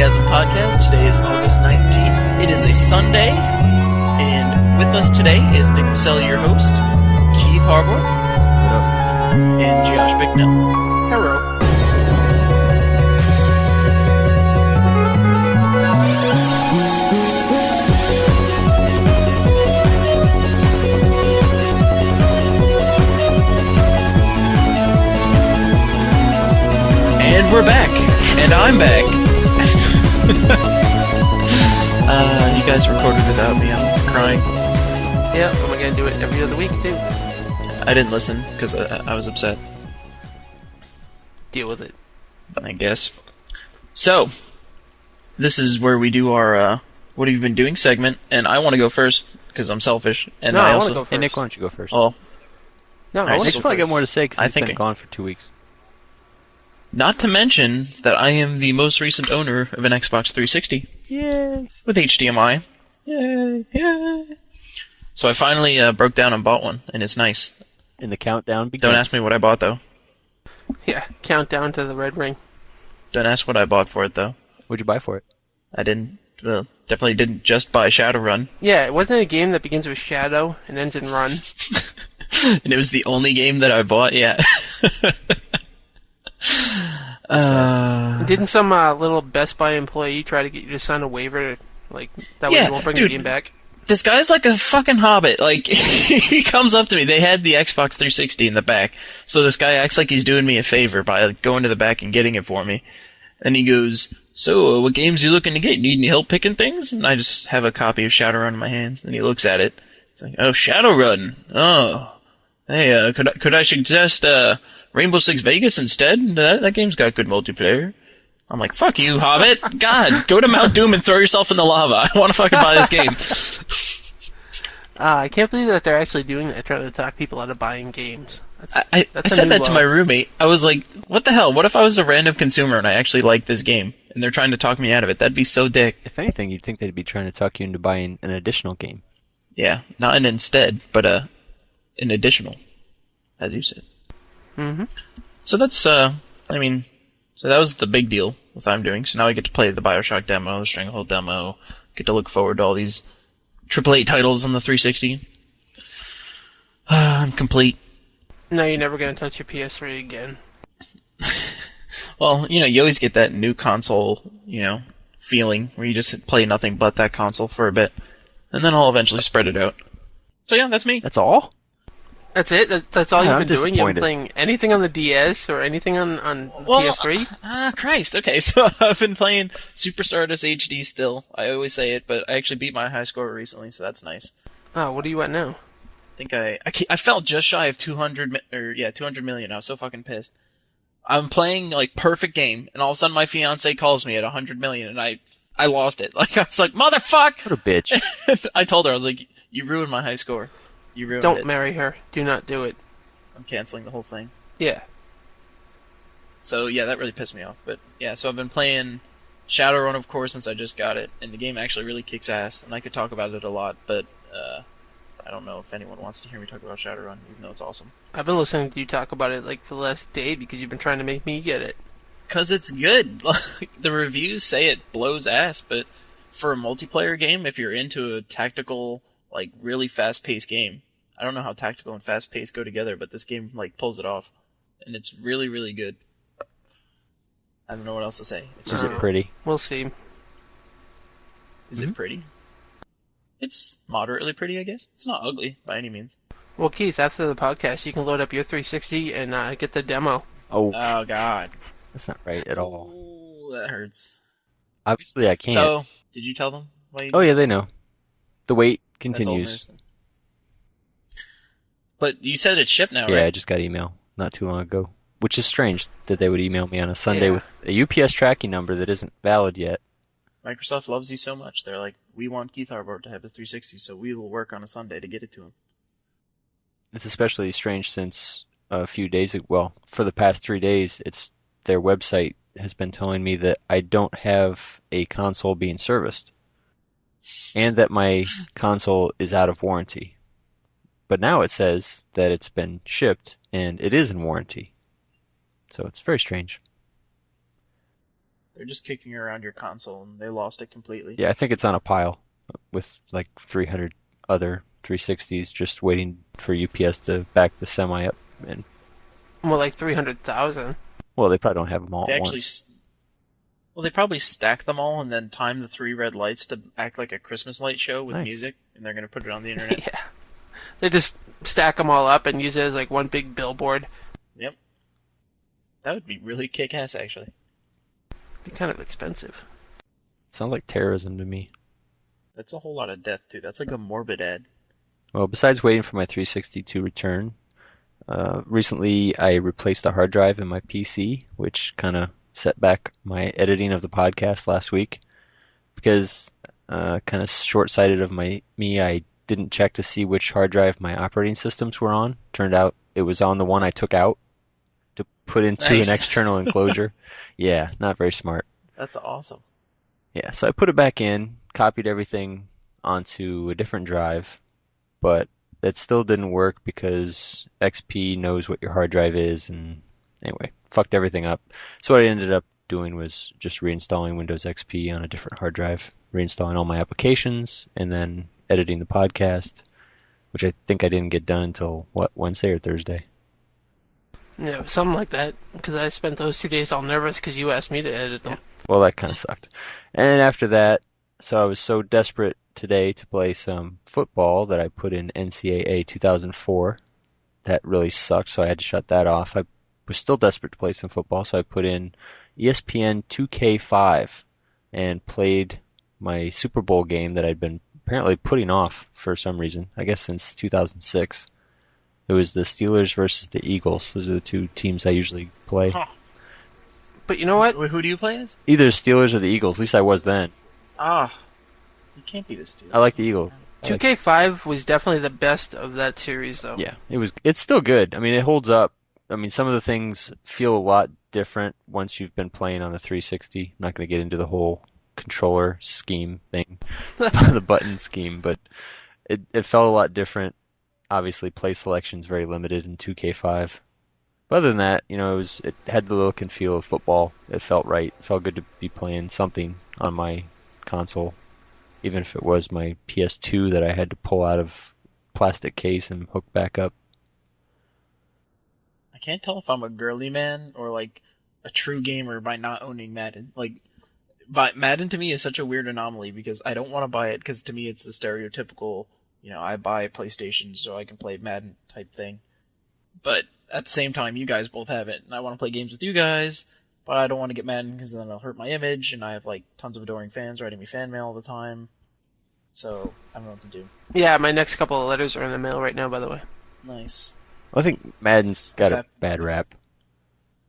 Playgasm Podcast. Today is August 19th. It is a Sunday, and with us today is Nick Maselli, your host, Keith Harbour, and Josh Bicknell. Hello. And we're back, and I'm back. You guys recorded without me. I'm crying. Yeah, and we're gonna do it every other week too. I didn't listen because I was upset. Deal with it. I guess. So, this is where we do our "What have you been doing?" segment, and I want to go first because I'm selfish. And No, I also wanna go first. Hey, Nick, why don't you go first? Oh, No, Nice. Nick's probably got more to say because I he's think been gone for 2 weeks. not to mention that I am the most recent owner of an Xbox 360 Yay! with HDMI. Yay! Yay! So I finally broke down and bought one, and it's nice. And the countdown begins. Don't ask me what I bought though. Yeah, countdown to the red ring. Don't ask what I bought for it though. What'd you buy for it? I didn't. Well, definitely didn't just buy Shadowrun. Yeah, it wasn't a game that begins with shadow and ends in run. And it was the only game that I bought. Yeah. Didn't some little Best Buy employee try to get you to sign a waiver, like that way Yeah, you won't bring dude. the game back? This guy's like a fucking hobbit. Like, he comes up to me. They had the Xbox 360 in the back. So this guy acts like he's doing me a favor by like, going to the back and getting it for me. And he goes, "So, what games you looking to get? Need any help picking things?" And I just have a copy of Shadowrun in my hands. And he looks at it. He's like, "Oh, Shadowrun. Oh. Hey, could I suggest, Rainbow Six Vegas instead? That game's got good multiplayer." I'm like, "Fuck you, Hobbit. God, go to Mount Doom and throw yourself in the lava. I want to fucking buy this game." I can't believe that they're actually doing that, trying to talk people out of buying games. I That's a said new that to low. my roommate. I was like, what the hell? What if I was a random consumer and I actually liked this game and they're trying to talk me out of it? That'd be so dick. If anything, you'd think they'd be trying to talk you into buying an additional game. Yeah, not an instead, but an additional, as you said. Mm-hmm. So that's, so that was the big deal with what I'm doing. So now I get to play the Bioshock demo, the Stranglehold demo, get to look forward to all these AAA titles on the 360. I'm complete. No, you're never gonna touch your PS3 again. Well, you always get that new console, feeling where you just play nothing but that console for a bit. And then I'll eventually spread it out. So yeah, that's me. That's all? That's it? That's all Yeah, you've I'm been doing? You haven't disappointed. playing anything on the DS or anything on PS3? Christ. Okay, so I've been playing Super Stardust HD still. I always say it, but I actually beat my high score recently, so that's nice. Oh, what are you at now? I think I felt just shy of 200 million. I was so fucking pissed. I'm playing like perfect game, and all of a sudden my fiance calls me at 100 million, and I lost it. Like, I was like, motherfuck! What a bitch. I told her, I was like, you ruined my high score. You ruined Don't it. marry her. Do not do it. I'm canceling the whole thing. Yeah. So yeah, that really pissed me off. But yeah, so I've been playing Shadowrun, of course, since I just got it, and the game actually really kicks ass, and I could talk about it a lot, but I don't know if anyone wants to hear me talk about Shadowrun, even though it's awesome. I've been listening to you talk about it like for the last day because you've been trying to make me get it. 'Cause it's good. The reviews say it blows ass, but for a multiplayer game, if you're into a tactical, like, really fast-paced game, I don't know how tactical and fast-paced go together, but this game, like, pulls it off. And it's really, really good. I don't know what else to say. It's Is just, it pretty? We'll see. is it pretty? It's moderately pretty, I guess. It's not ugly, by any means. Well, Keith, after the podcast, you can load up your 360 and get the demo. Oh, Oh, God. that's not right at all. Ooh, that hurts. Obviously, I can't. So, did you tell them? Why you Oh, yeah, they know. The wait That's all continues. nursing. But you said it's shipped now, Yeah, right? I just got email not too long ago. Which is strange that they would email me on a Sunday Yeah. with a UPS tracking number that isn't valid yet. Microsoft loves you so much. They're like, we want Keith Harbour to have his 360, so we will work on a Sunday to get it to him. It's especially strange since a few days ago, well, for the past 3 days, their website has been telling me that I don't have a console being serviced and that my console is out of warranty. But now it says that it's been shipped and it is in warranty. So it's very strange. They're just kicking around your console, and they lost it completely. Yeah, I think it's on a pile with like 300 other 360s just waiting for UPS to back the semi up. And More like 300,000. well, they probably don't have them all They at actually, once. well, they probably stack them all and then time the 3 red lights to act like a Christmas light show with Nice. music, and they're going to put it on the internet. Yeah. They just stack them all up and use it as like one big billboard. Yep. That would be really kick-ass, actually. Be kind of expensive. Sounds like terrorism to me. That's a whole lot of death, too. That's like a morbid ad. Well, besides waiting for my 360 to return, recently I replaced a hard drive in my PC, which kind of set back my editing of the podcast last week because kind of short-sighted of me, I didn't check to see which hard drive my operating systems were on. Turned out it was on the one I took out to put into Nice. an external enclosure. Yeah, not very smart. That's awesome. Yeah, so I put it back in, copied everything onto a different drive, but it still didn't work because XP knows what your hard drive is, and anyway, fucked everything up. So what I ended up doing was just reinstalling Windows XP on a different hard drive, reinstalling all my applications, and then editing the podcast, which I think I didn't get done until, Wednesday or Thursday? Yeah, something like that. Because I spent those 2 days all nervous because you asked me to edit them. Well, that kind of sucked. And after that, so I was so desperate today to play some football that I put in NCAA 2004. That really sucked, so I had to shut that off. I was still desperate to play some football, so I put in ESPN 2K5 and played my Super Bowl game that I'd been apparently putting off for some reason, I guess since 2006. It was the Steelers versus the Eagles. Those are the two teams I usually play. Huh. But you know what? Who do you play as? Either the Steelers or the Eagles. At least I was then. Ah. You can't be the Steelers. I like the Eagles. 2K5 was definitely the best of that series, though. Yeah, it's still good. I mean, it holds up. I mean, some of the things feel a lot different once you've been playing on the 360. I'm not going to get into the whole controller scheme thing, the button scheme, but it felt a lot different. Obviously, play selection's very limited in 2K5. But other than that, it had the look and feel of football. It felt right. It felt good to be playing something on my console, even if it was my PS2 that I had to pull out of plastic case and hook back up. I can't tell if I'm a girly man or like a true gamer by not owning Madden. Like, Madden to me is such a weird anomaly because I don't want to buy it because to me it's the stereotypical, I buy PlayStation so I can play Madden type thing. But at the same time, you guys both have it, and I want to play games with you guys, but I don't want to get Madden because then it'll hurt my image, and I have like tons of adoring fans writing me fan mail all the time. So I don't know what to do. Yeah, my next couple of letters are in the mail right now, by the way. Nice. I think Madden's got a bad rap.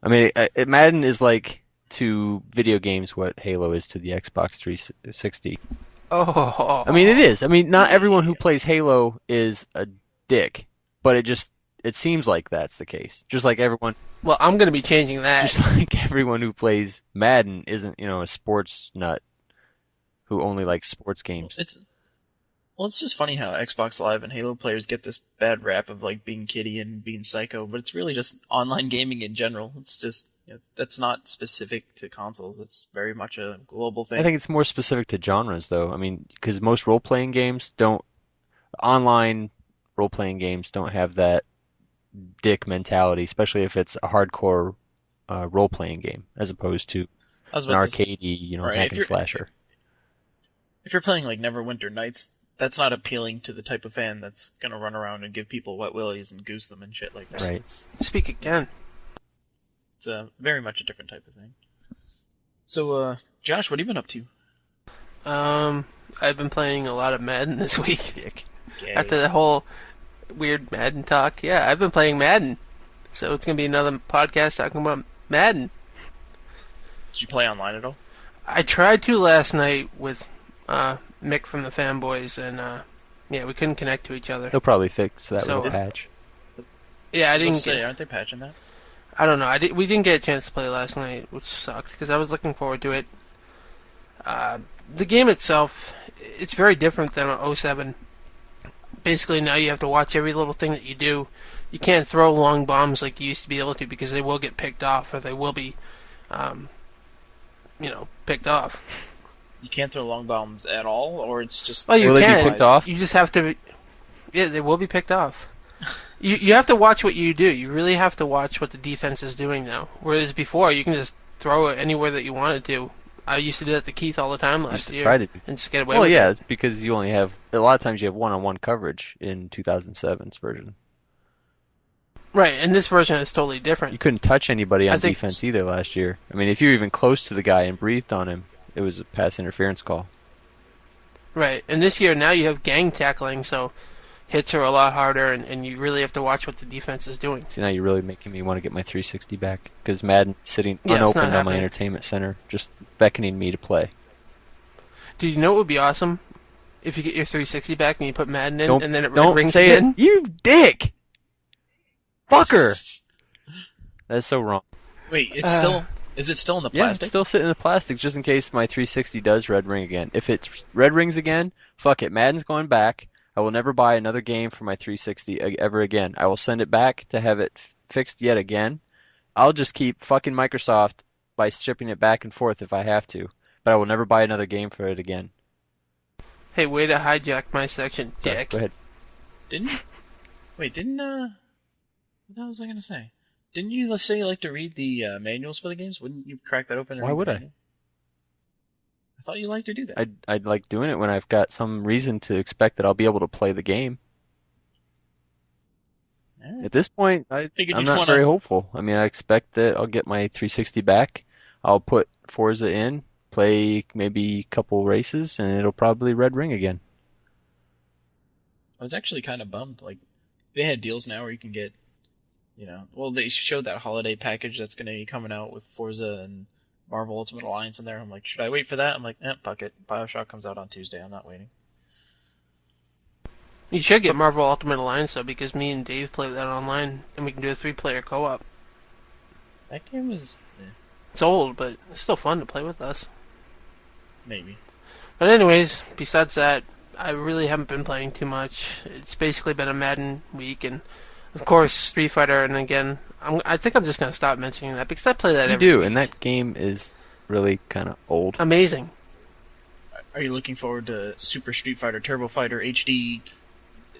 I mean, Madden is like to video games what Halo is to the Xbox 360. Oh. I mean, it is. I mean, not everyone who plays Halo is a dick, but it seems like that's the case. Just like everyone. Well, I'm going to be changing that. Just like everyone who plays Madden isn't, a sports nut who only likes sports games. It's just funny how Xbox Live and Halo players get this bad rap of like being kiddie and being psycho, but it's really just online gaming in general. It's just that's not specific to consoles. It's very much a global thing. I think it's more specific to genres, though. I mean, because most role-playing games online role-playing games don't have that dick mentality, especially if it's a hardcore role-playing game, as opposed to an arcadey, right, hack and slasher. If you're playing like Neverwinter Nights, that's not appealing to the type of fan that's gonna run around and give people wet willies and goose them and shit like that. Right. Speak again. It's very much a different type of thing. So, Josh, what have you been up to? I've been playing a lot of Madden this week. Okay. After the whole weird Madden talk, yeah, I've been playing Madden. So it's gonna be another podcast talking about Madden. Did you play online at all? I tried to last night with Mick from the Fanboys, and yeah, we couldn't connect to each other. They'll probably fix that So- little patch. Yeah, I didn't say, get. aren't they patching that? I don't know. We didn't get a chance to play last night, which sucked because I was looking forward to it. The game itself, it's very different than on 07. Basically, now you have to watch every little thing that you do. You can't throw long bombs like you used to be able to because they will get picked off or they will be picked off. You can't throw long bombs at all, or it's just... Oh, you Will they can. be picked off? You just have to... Yeah, they will be picked off. You have to watch what you do. You really have to watch what the defense is doing now. Whereas before, you can just throw it anywhere that you wanted to. I used to do that to Keith all the time last year. Try to do. And just get away with yeah, it. it's because you only have... A lot of times you have one-on-one coverage in 2007's version. Right, and this version is totally different. You couldn't touch anybody on I think- defense either last year. I mean, if you were even close to the guy and breathed on him, it was a pass interference call. Right, and this year now you have gang tackling, so hits are a lot harder, and you really have to watch what the defense is doing. See, now you're really making me want to get my 360 back because Madden sitting Yeah, it's unopened not on my happening. entertainment center, just beckoning me to play. Do you know what would be awesome? If you get your 360 back and you put Madden in, Don't, and then it don't rings say again? it, you dick, fucker. That's so wrong. Wait, it's still... Is it still in the Yeah, plastic? it's still sitting in the plastic just in case my 360 does red ring again. If it's red rings again, fuck it. Madden's going back. I will never buy another game for my 360 ever again. I will send it back to have it fixed yet again. I'll just keep fucking Microsoft by shipping it back and forth if I have to. But I will never buy another game for it again. Hey, way to hijack my section, Sorry, dick. go ahead. Didn't what was I gonna say? Didn't you say you like to read the manuals for the games? Wouldn't you crack that open and Why read would the I? manual? I thought you liked to do that. I'd like doing it when I've got some reason to expect that I'll be able to play the game. Alright. At this point, I'm Figured you'd not wanna- very hopeful. I mean, I expect that I'll get my 360 back. I'll put Forza in, play maybe a couple races, and it'll probably red ring again. I was actually kind of bummed. Like, they had deals now where you can get, well, they showed that holiday package that's going to be coming out with Forza and Marvel Ultimate Alliance in there. I'm like, should I wait for that? I'm like, fuck it. BioShock comes out on Tuesday. I'm not waiting. You should get Marvel Ultimate Alliance, though, because me and Dave play that online, and we can do a 3-player co-op. That game was, It's old, but it's still fun to play with us. maybe. But anyways, besides that, I really haven't been playing too much. It's basically been a Madden week, and of course Street Fighter. And again, I think I'm just gonna stop mentioning that because I play that You every do, week. and that game is really kind of old. Amazing. Are you looking forward to Super Street Fighter Turbo Fighter HD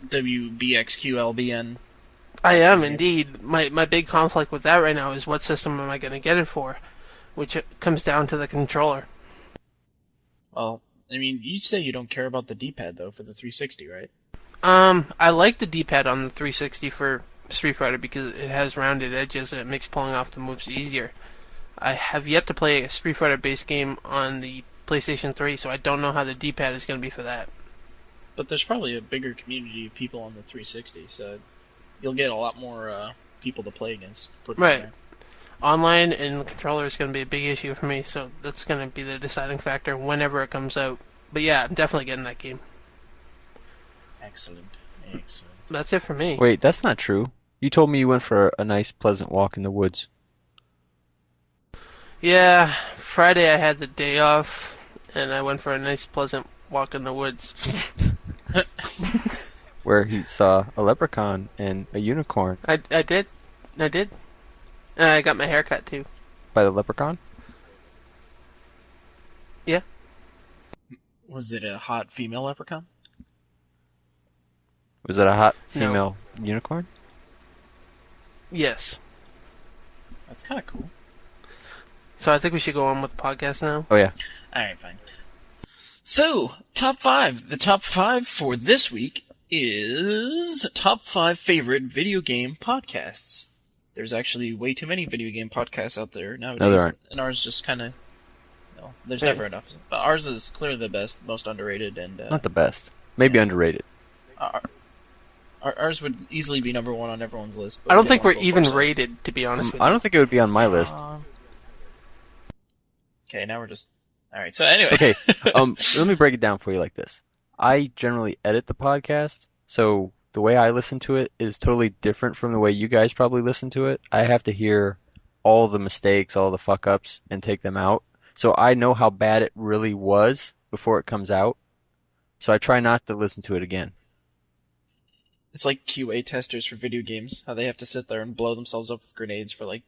WBXQLBN? I am indeed. My big conflict with that right now is what system am I gonna get it for, which comes down to the controller. Well, I mean, you say you don't care about the D-pad, though, for the 360, right? I like the D-pad on the 360 for Street Fighter because it has rounded edges and it makes pulling off the moves easier. I have yet to play a Street Fighter based game on the PlayStation 3, so I don't know how the D-pad is going to be for that. But there's probably a bigger community of people on the 360, so you'll get a lot more people to play against. put it Right. there. Online and the controller is going to be a big issue for me, so that's going to be the deciding factor whenever it comes out. But yeah, I'm definitely getting that game. Excellent. That's it for me. Wait, that's not true. You told me you went for a nice, pleasant walk in the woods. Yeah, Friday I had the day off, and I went for a nice, pleasant walk in the woods. Where he saw a leprechaun and a unicorn. I did. And I got my hair cut too. By the leprechaun? Yeah. Was it a hot female leprechaun? Was it a hot No. female unicorn? Yes. That's kind of cool. So I think we should go on with the podcast now. Oh, yeah. Alright, fine. So, top 5. The top 5 for this week is top 5 favorite video game podcasts. There's actually way too many video game podcasts out there nowadays. No, there aren't. And ours just kind of, there's Yeah. never enough. But ours is clearly the best, most underrated, and Not the best. Maybe underrated. ours would easily be number 1 on everyone's list. but I don't we think we're wanna go for even ourselves. rated, to be honest with I you. don't think it would be on my list. Okay, now we're just... Alright, so anyway. Okay, let me break it down for you like this. I generally edit the podcast, so the way I listen to it is totally different from the way you guys probably listen to it. I have to hear all the mistakes, all the fuck-ups, and take them out. So I know how bad it really was before it comes out. So I try not to listen to it again. It's like QA testers for video games, how they have to sit there and blow themselves up with grenades for like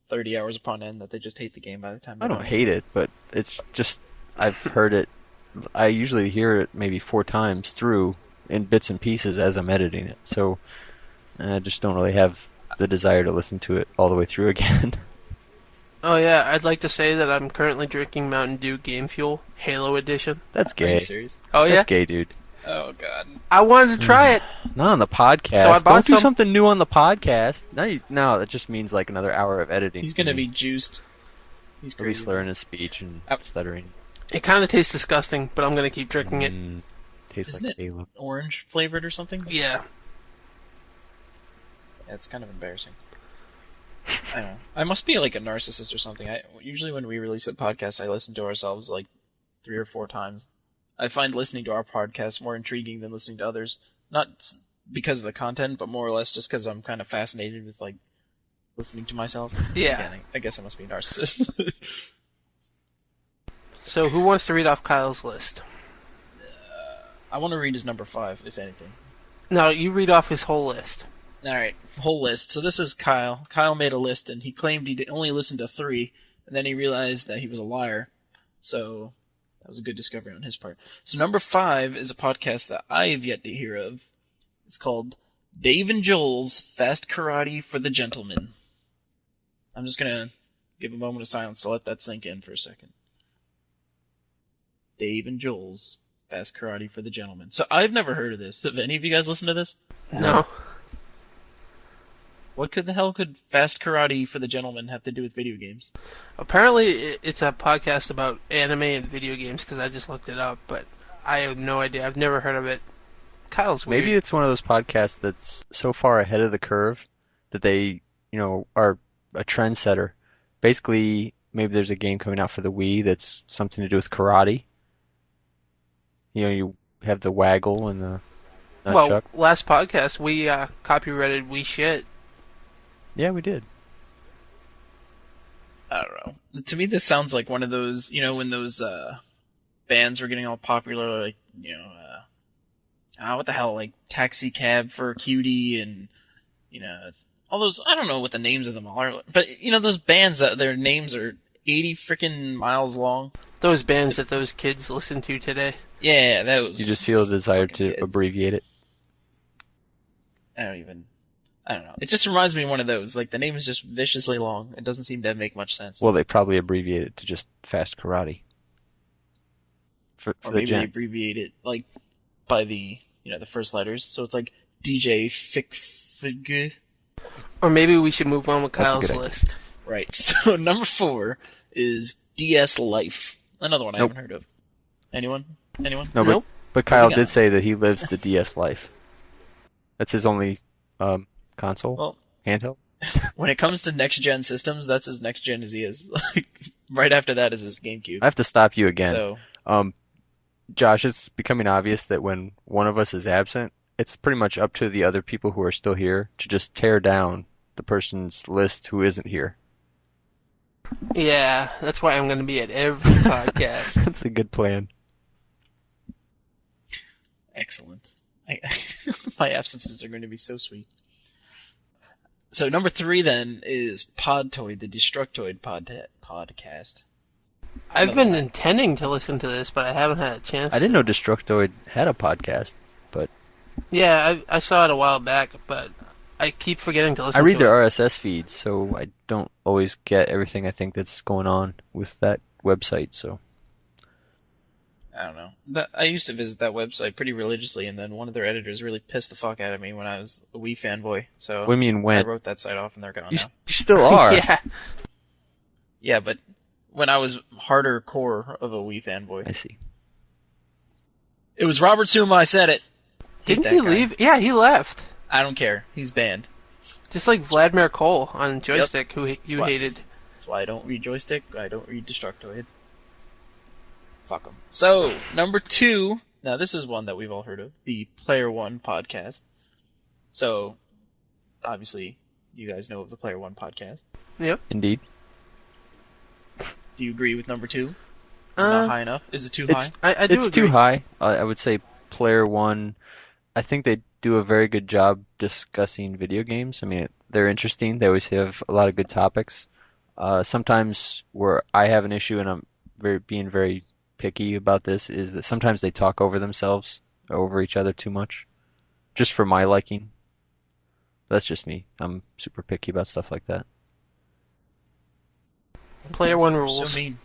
30 hours upon end that they just hate the game by the time I don't hate it, but It's just I've heard it. I usually hear it maybe 4 times through in bits and pieces as I'm editing it. So I just don't really have the desire to listen to it all the way through again. Oh yeah, I'd like to say that I'm currently drinking Mountain Dew Game Fuel Halo Edition. That's Are you gay. serious? Oh yeah, That's gay, dude. Oh god. I wanted to try it. Not on the podcast. So I bought Don't do some- something new on the podcast. No, that just means like another hour of editing. He's for gonna me. be juiced. He's He'll be crazy. slurring his speech and Oh. stuttering. It kind of tastes disgusting, but I'm gonna keep drinking it. Tastes Isn't like it Halo. orange flavored or something? Yeah. Yeah, it's kind of embarrassing. I don't know. I must be like a narcissist or something. Usually when we release a podcast, I listen to ourselves like 3 or 4 times. I find listening to our podcast more intriguing than listening to others. Not because of the content, but more or less just because I'm kind of fascinated with like listening to myself. Yeah. Again, I guess I must be a narcissist. So who wants to read off Kyle's list? I want to read his number 5, if anything. No, you read off his whole list. Alright, whole list. So this is Kyle. Kyle made a list, and he claimed he only listened to 3, and then he realized that he was a liar. So that was a good discovery on his part. So number 5 is a podcast that I have yet to hear of. It's called Dave and Joel's Fast Karate for the Gentleman. I'm just going to give a moment of silence to let that sink in for a second. Dave and Joel's Fast Karate for the Gentleman. So I've never heard of this. Have any of you guys listened to this? No. What the hell could Fast Karate for the Gentleman have to do with video games? Apparently, it's a podcast about anime and video games, because I just looked it up, but I have no idea. I've never heard of it. Kyle's weird. Maybe it's one of those podcasts that's so far ahead of the curve that they, are a trendsetter. Basically, maybe there's a game coming out for the Wii that's something to do with karate. You have the waggle and the nunchuck. Well, last podcast, we copyrighted We Shit. Yeah, we did. I don't know. To me, this sounds like one of those, when those bands were getting all popular, like, what the hell, like Taxi Cab for Cutie and, all those, I don't know what the names of them are, but, those bands that their names are 80 freaking miles long. Those bands that those kids listen to today. Yeah, that was... You just feel the desire fucking to kids. abbreviate it. I don't know. It just reminds me of one of those. Like, the name is just viciously long. It doesn't seem to make much sense. Well, they probably abbreviate it to just Fast Karate. For or the maybe they gents. abbreviate it, like, by the, the first letters. So it's like DJ Fick. Or maybe we should move on with That's a Kyle's good idea. list. Right. So number 4 is DS Life. Another one I Nope. haven't heard of. Anyone? No, Nope. but Kyle Moving on. did say that he lives the DS life. That's his only console, Well, handheld. when it comes to next-gen systems, that's as next-gen as he is. Like, right after that is his GameCube. I have to stop you again. So, Josh, it's becoming obvious that when one of us is absent, it's pretty much up to the other people who are still here to just tear down the person's list who isn't here. Yeah, that's why I'm going to be at every podcast. That's a good plan. excellent. My absences are going to be so sweet. So number 3 then is Podtoid, the Destructoid podcast. I've been intending to listen to this, but I haven't had a chance. I didn't know Destructoid had a podcast, but Yeah, I saw it a while back, but I keep forgetting to listen I to read it. their RSS feeds, so I don't always get everything I think that's going on with that website. So I don't know. I used to visit that website pretty religiously, and then one of their editors really pissed the fuck out of me when I was a Wii fanboy. So what do you mean I when? wrote that site off, and they're gone You, now. you still are. Yeah. Yeah, but when I was harder core of a Wii fanboy, I see. it was Robert Suma. I said it. Hate Didn't that he guy. leave? Yeah, he left. I don't care. He's banned. Just like Vladimir Cole on Joystick, who you why- hated. That's why I don't read Joystick. I don't read Destructoid. Fuck them. So, number 2. Now, this is one that we've all heard of. The Player One podcast. So, obviously, you guys know of the Player One podcast. Yep. Indeed. Do you agree with number 2? Is it not high enough? Is it too high? I do It's agree. too high. I would say Player One. I think they do a very good job discussing video games. I mean, they're interesting. They always have a lot of good topics. Sometimes where I have an issue and I'm being very picky about this is that sometimes they talk over themselves, over each other too much, just for my liking. That's just me. I'm super picky about stuff like that. Player one rules. So mean.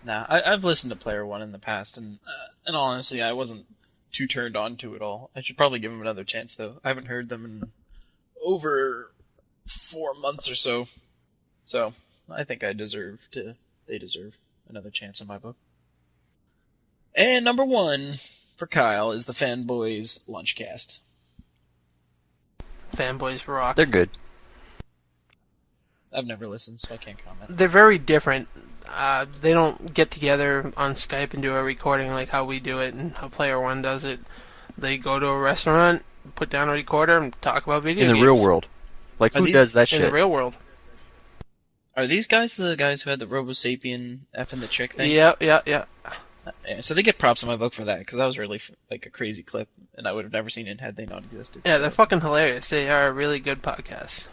Nah, I've listened to Player One in the past, and honestly, I wasn't too turned on to it all. I should probably give them another chance, though. I haven't heard them in over 4 months or so. So, I think they deserve another chance in my book. And number 1 for Kyle is the Fanboys Lunchcast. Fanboys rock. They're good. I've never listened, so I can't comment. They're very different. They don't get together on Skype and do a recording like how we do it and how Player One does it. They go to a restaurant, put down a recorder, and talk about video games. In the real world. Like, who does that shit? In the real world. Are these guys the guys who had the Robo Sapien F and the chick thing? Yeah. Yeah, so they get props in my book for that, because that was really like a crazy clip, and I would have never seen it had they not existed. Yeah, they're fucking hilarious. They are a really good podcast.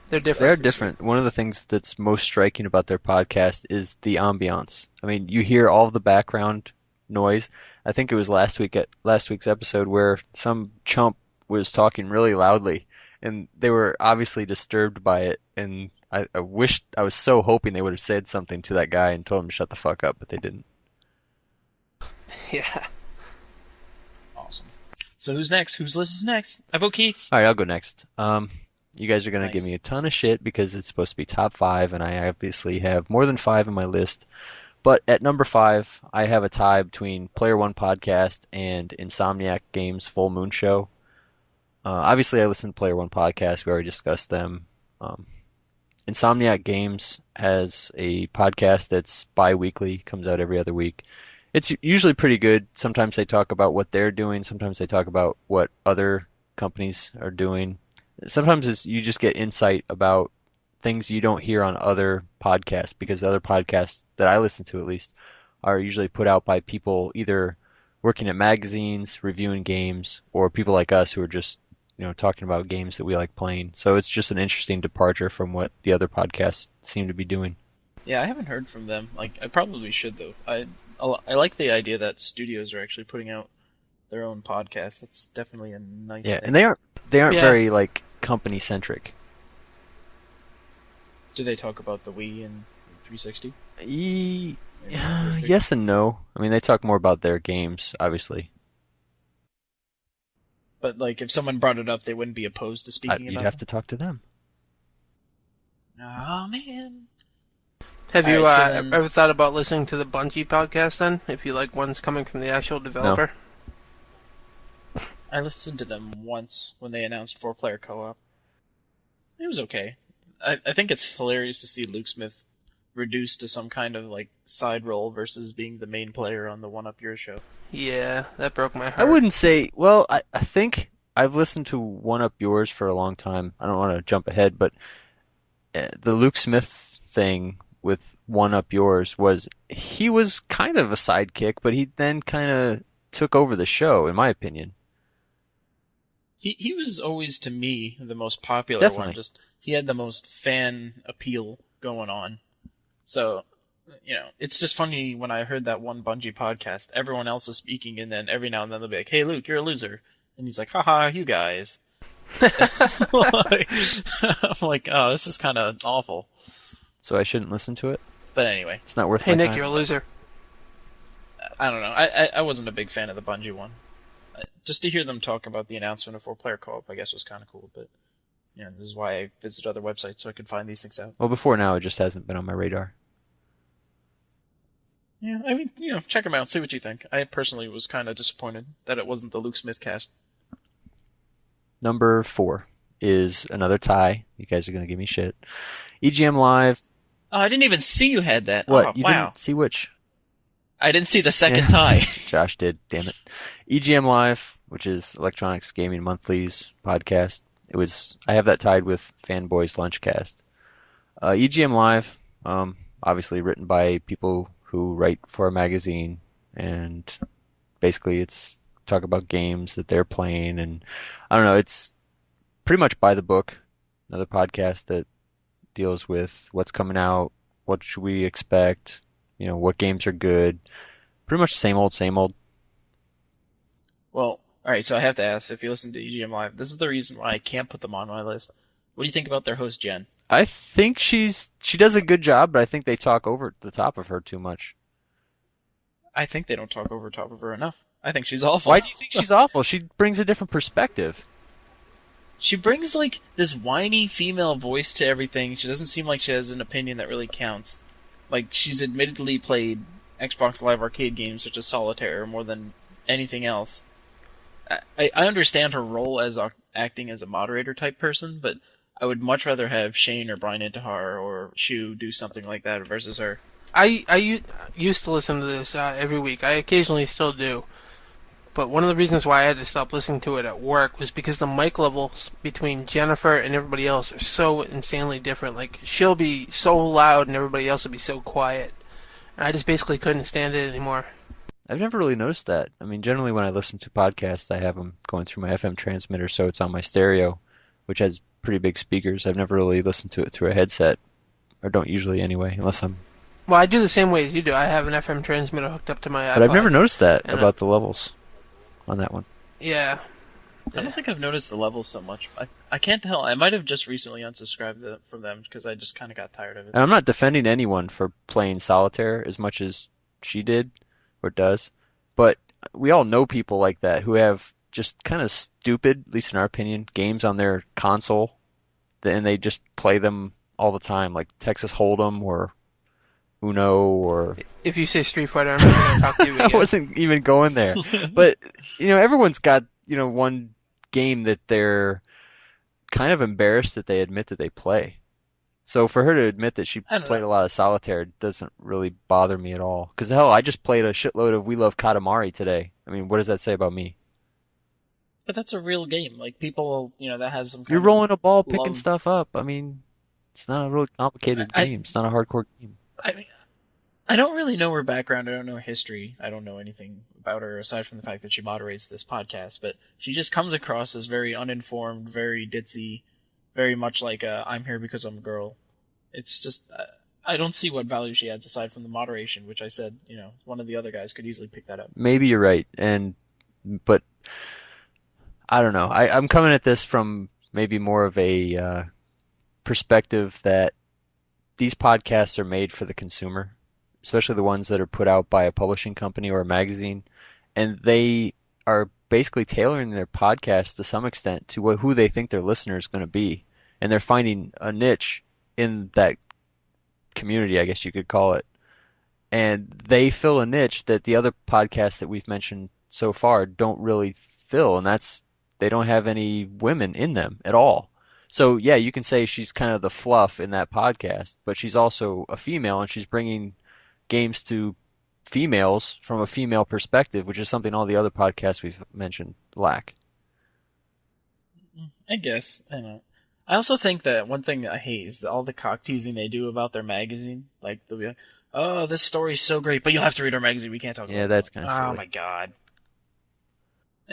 They're different. They're different. One of the things that's most striking about their podcast is the ambiance. I mean, you hear all of the background noise. I think it was last week's episode where some chump was talking really loudly, and they were obviously disturbed by it, and I was so hoping they would have said something to that guy and told him to shut the fuck up, but they didn't. Yeah. Awesome. So who's next? Whose list is next? I vote Keith. All right, I'll go next. You guys are going to Nice. give me a ton of shit because it's supposed to be top 5, and I obviously have more than 5 in my list. But at number 5, I have a tie between Player One Podcast and Insomniac Games' Full Moon Show. Obviously, I listen to Player One Podcast. We already discussed them. Insomniac Games has a podcast that's bi-weekly, comes out every other week. It's usually pretty good. Sometimes they talk about what they're doing. Sometimes they talk about what other companies are doing. Sometimes you just get insight about things you don't hear on other podcasts, because other podcasts that I listen to, at least, are usually put out by people either working at magazines, reviewing games, or people like us who are just, talking about games that we like playing. So it's just an interesting departure from what the other podcasts seem to be doing. Yeah, I haven't heard from them. Like, I probably should, though. I like the idea that studios are actually putting out their own podcast. That's definitely a nice thing. And they aren't very like company centric. Do they talk about the Wii and 360? Yes and no. I mean, they talk more about their games, obviously. But like, if someone brought it up, they wouldn't be opposed to speaking about it. You'd have to talk to them. Oh man. Have you Alright, so then- ever thought about listening to the Bungie podcast then? If you like ones coming from the actual developer? I listened to them once when they announced 4-player co-op. It was okay. I think it's hilarious to see Luke Smith reduced to some kind of like side role versus being the main player on the One Up Your show. Yeah, that broke my heart. I wouldn't say. Well, I think I've listened to One Up Yours for a long time. I don't want to jump ahead, but the Luke Smith thing with One Up Yours he was kind of a sidekick, but he then kind of took over the show, in my opinion. He was always, to me, the most popular Definitely. one. Just he had the most fan appeal going on. So, it's just funny when I heard that one Bungie podcast, everyone else is speaking, and then every now and then they'll be like, "Hey, Luke, you're a loser," and he's like, "Haha, you guys." I'm like, oh, this is kind of awful. So I shouldn't listen to it? But anyway, It's not worth Hey my Nick, time? you're a loser. I don't know. I wasn't a big fan of the Bungie one. Just to hear them talk about the announcement of 4-player co-op, I guess, was kind of cool. But this is why I visit other websites so I can find these things out. Well, before now, it just hasn't been on my radar. Yeah, I mean, check them out, see what you think. I personally was kind of disappointed that it wasn't the Luke Smith cast. Number 4 is another tie. You guys are going to give me shit. EGM Live. Oh, I didn't even see you had that. What? Oh, You wow. didn't see which? I didn't see the second Yeah. tie. Josh did, damn it. EGM Live, which is Electronics Gaming Monthly's podcast. I have that tied with Fanboys Lunchcast. EGM Live, obviously written by people who write for a magazine, and basically it's talk about games that they're playing, and I don't know, it's pretty much by the book. Another podcast that deals with what's coming out, what should we expect, what games are good. Pretty much same old, same old. Well, alright, so I have to ask, if you listen to EGM Live, this is the reason why I can't put them on my list. What do you think about their host, Jen? I think she does a good job, but I think they talk over the top of her too much. I think they don't talk over top of her enough. I think she's awful. Why do you think she's awful? She brings a different perspective. She brings, like, this whiny female voice to everything. She doesn't seem like she has an opinion that really counts. Like, she's admittedly played Xbox Live Arcade games such as Solitaire more than anything else. I understand her role as acting as a moderator type person, but I would much rather have Shane or Brian Intihar or Shu do something like that versus her. I used to listen to this every week. I occasionally still do. But one of the reasons why I had to stop listening to it at work was because the mic levels between Jennifer and everybody else are so insanely different. Like, she'll be so loud and everybody else will be so quiet. And I just basically couldn't stand it anymore. I've never really noticed that. I mean, generally when I listen to podcasts, I have them going through my FM transmitter, so it's on my stereo, which has pretty big speakers. I've never really listened to it through a headset, or don't usually anyway, unless I'm... Well, I do the same way as you do. I have an FM transmitter hooked up to my iPod. But I've never noticed that about the levels on that one. Yeah. I don't think I've noticed the levels so much. I can't tell. I might have just recently unsubscribed from them because I just kind of got tired of it. And I'm not defending anyone for playing Solitaire as much as she did, or does, but we all know people like that who have just kind of stupid, at least in our opinion, games on their console, and they just play them all the time, like Texas Hold'em or Uno or... If you say Street Fighter, I'm not going to talk to you again. I wasn't even going there. But, everyone's got, one game that they're kind of embarrassed that they admit that they play. So for her to admit that she played a lot of Solitaire doesn't really bother me at all. Because, hell, I just played a shitload of We Love Katamari today. I mean, what does that say about me? But that's a real game. Like, people, that has some kind You're of rolling a ball, picking love. stuff up. I mean, it's not a really complicated game. It's not a hardcore game. I don't really know her background. I don't know her history. I don't know anything about her aside from the fact that she moderates this podcast. But she just comes across as very uninformed, very ditzy, very much like I'm here because I'm a girl. It's just I don't see what value she adds aside from the moderation, which I said, one of the other guys could easily pick that up. Maybe you're right, but I don't know. I'm coming at this from maybe more of a perspective that these podcasts are made for the consumer, especially the ones that are put out by a publishing company or a magazine, and they are basically tailoring their podcast to some extent to who they think their listener is going to be, and they're finding a niche in that community, I guess you could call it, and they fill a niche that the other podcasts that we've mentioned so far don't really fill, and that's they don't have any women in them at all. So yeah, you can say she's kind of the fluff in that podcast, but she's also a female, and she's bringing games to females from a female perspective, which is something all the other podcasts we've mentioned lack. I guess. I know. I also think that one thing that I hate is all the cock teasing they do about their magazine. Like, they'll be like, oh, this story's so great, but you'll have to read our magazine. We can't talk about it. Yeah, that's kind of silly. Oh, my God.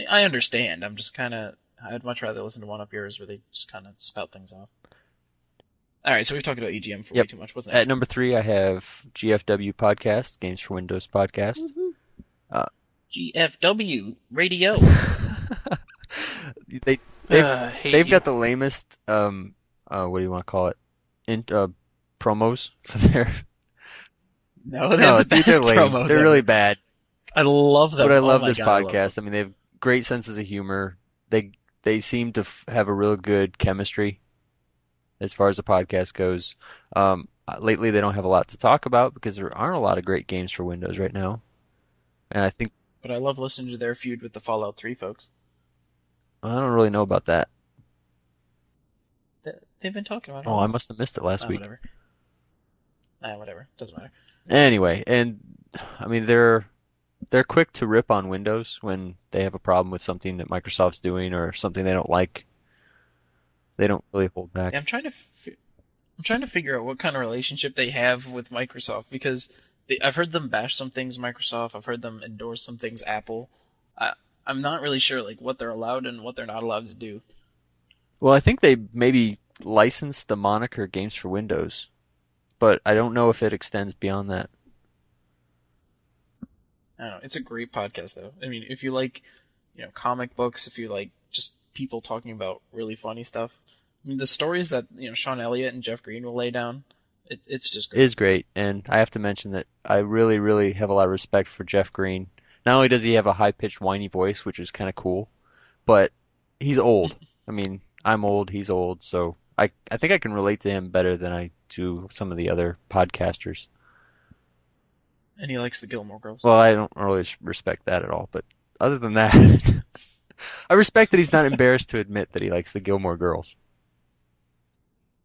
I understand. I'm just kind of... I'd much rather listen to one up yours where they just kind of spout things off. All right, so we've talked about EGM for way too much. What's next? At number 3, I have GFW Podcast, Games for Windows Podcast. GFW Radio. They've got the lamest, what do you want to call it? Promos for their... No, they have the best they're lame. promos. They're really bad. I love them. But I love this God, podcast. I mean, they have great senses of humor. They seem to have a real good chemistry as far as the podcast goes. Lately, they don't have a lot to talk about because there aren't a lot of great games for Windows right now. And I think... But I love listening to their feud with the Fallout 3 folks. I don't really know about that. They've been talking about it. Oh, I must have missed it last week. Whatever. Whatever. Doesn't matter. Anyway, and I mean, they're quick to rip on Windows when they have a problem with something that Microsoft's doing or something they don't like. They don't really hold back. Yeah, I'm trying to figure out what kind of relationship they have with Microsoft because I've heard them bash some things Microsoft. I've heard them endorse some things Apple. I'm not really sure like what they're allowed and what they're not allowed to do. Well, I think they maybe licensed the moniker Games for Windows but I don't know if it extends beyond that. I don't know. It's a great podcast, though. I mean, if you like, comic books, if you like just people talking about really funny stuff, I mean, the stories that Sean Elliott and Jeff Green will lay down, it's just great. It is great, and I have to mention that I really, really have a lot of respect for Jeff Green. Not only does he have a high-pitched, whiny voice, which is kind of cool, but he's old. I mean, I'm old, he's old, so I think I can relate to him better than I do some of the other podcasters. And he likes the Gilmore Girls. Well, I don't really respect that at all, but other than that, I respect that he's not embarrassed to admit that he likes the Gilmore Girls.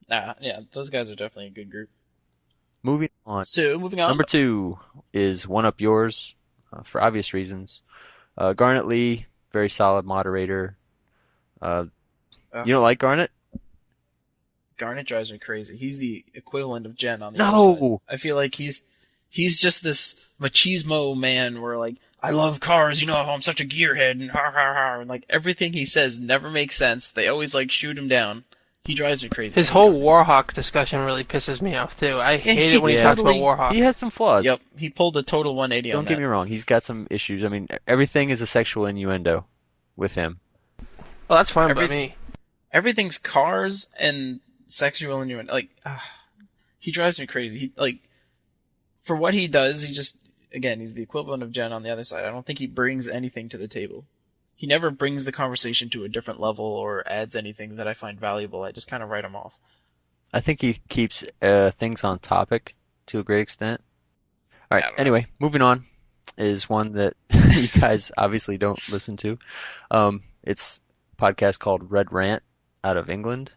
Yeah, those guys are definitely a good group. Moving on. So, moving on. Number 2 is One Up Yours, for obvious reasons. Garnet Lee, very solid moderator. You don't like Garnet? Garnet drives me crazy. He's the equivalent of Jen on the other side. I feel like he's just this machismo man where, like, I love cars, I'm such a gearhead, and ha ha ha, and, like, everything he says never makes sense. They always, like, shoot him down. He drives me crazy. His whole Warhawk discussion really pisses me off, too. I hate it when he talks about Warhawk. He has some flaws. Yep, he pulled a total 180 on that. Don't get me wrong, he's got some issues. I mean, everything is a sexual innuendo with him. Well, that's fine by me. Everything's cars and sexual innuendo. Like, he drives me crazy. For what he does, he's the equivalent of Jen on the other side. I don't think he brings anything to the table. He never brings the conversation to a different level or adds anything that I find valuable. I just kind of write him off. I think he keeps things on topic to a great extent. All right, anyway, moving on is one that you guys obviously don't listen to. It's a podcast called Red Rant out of England,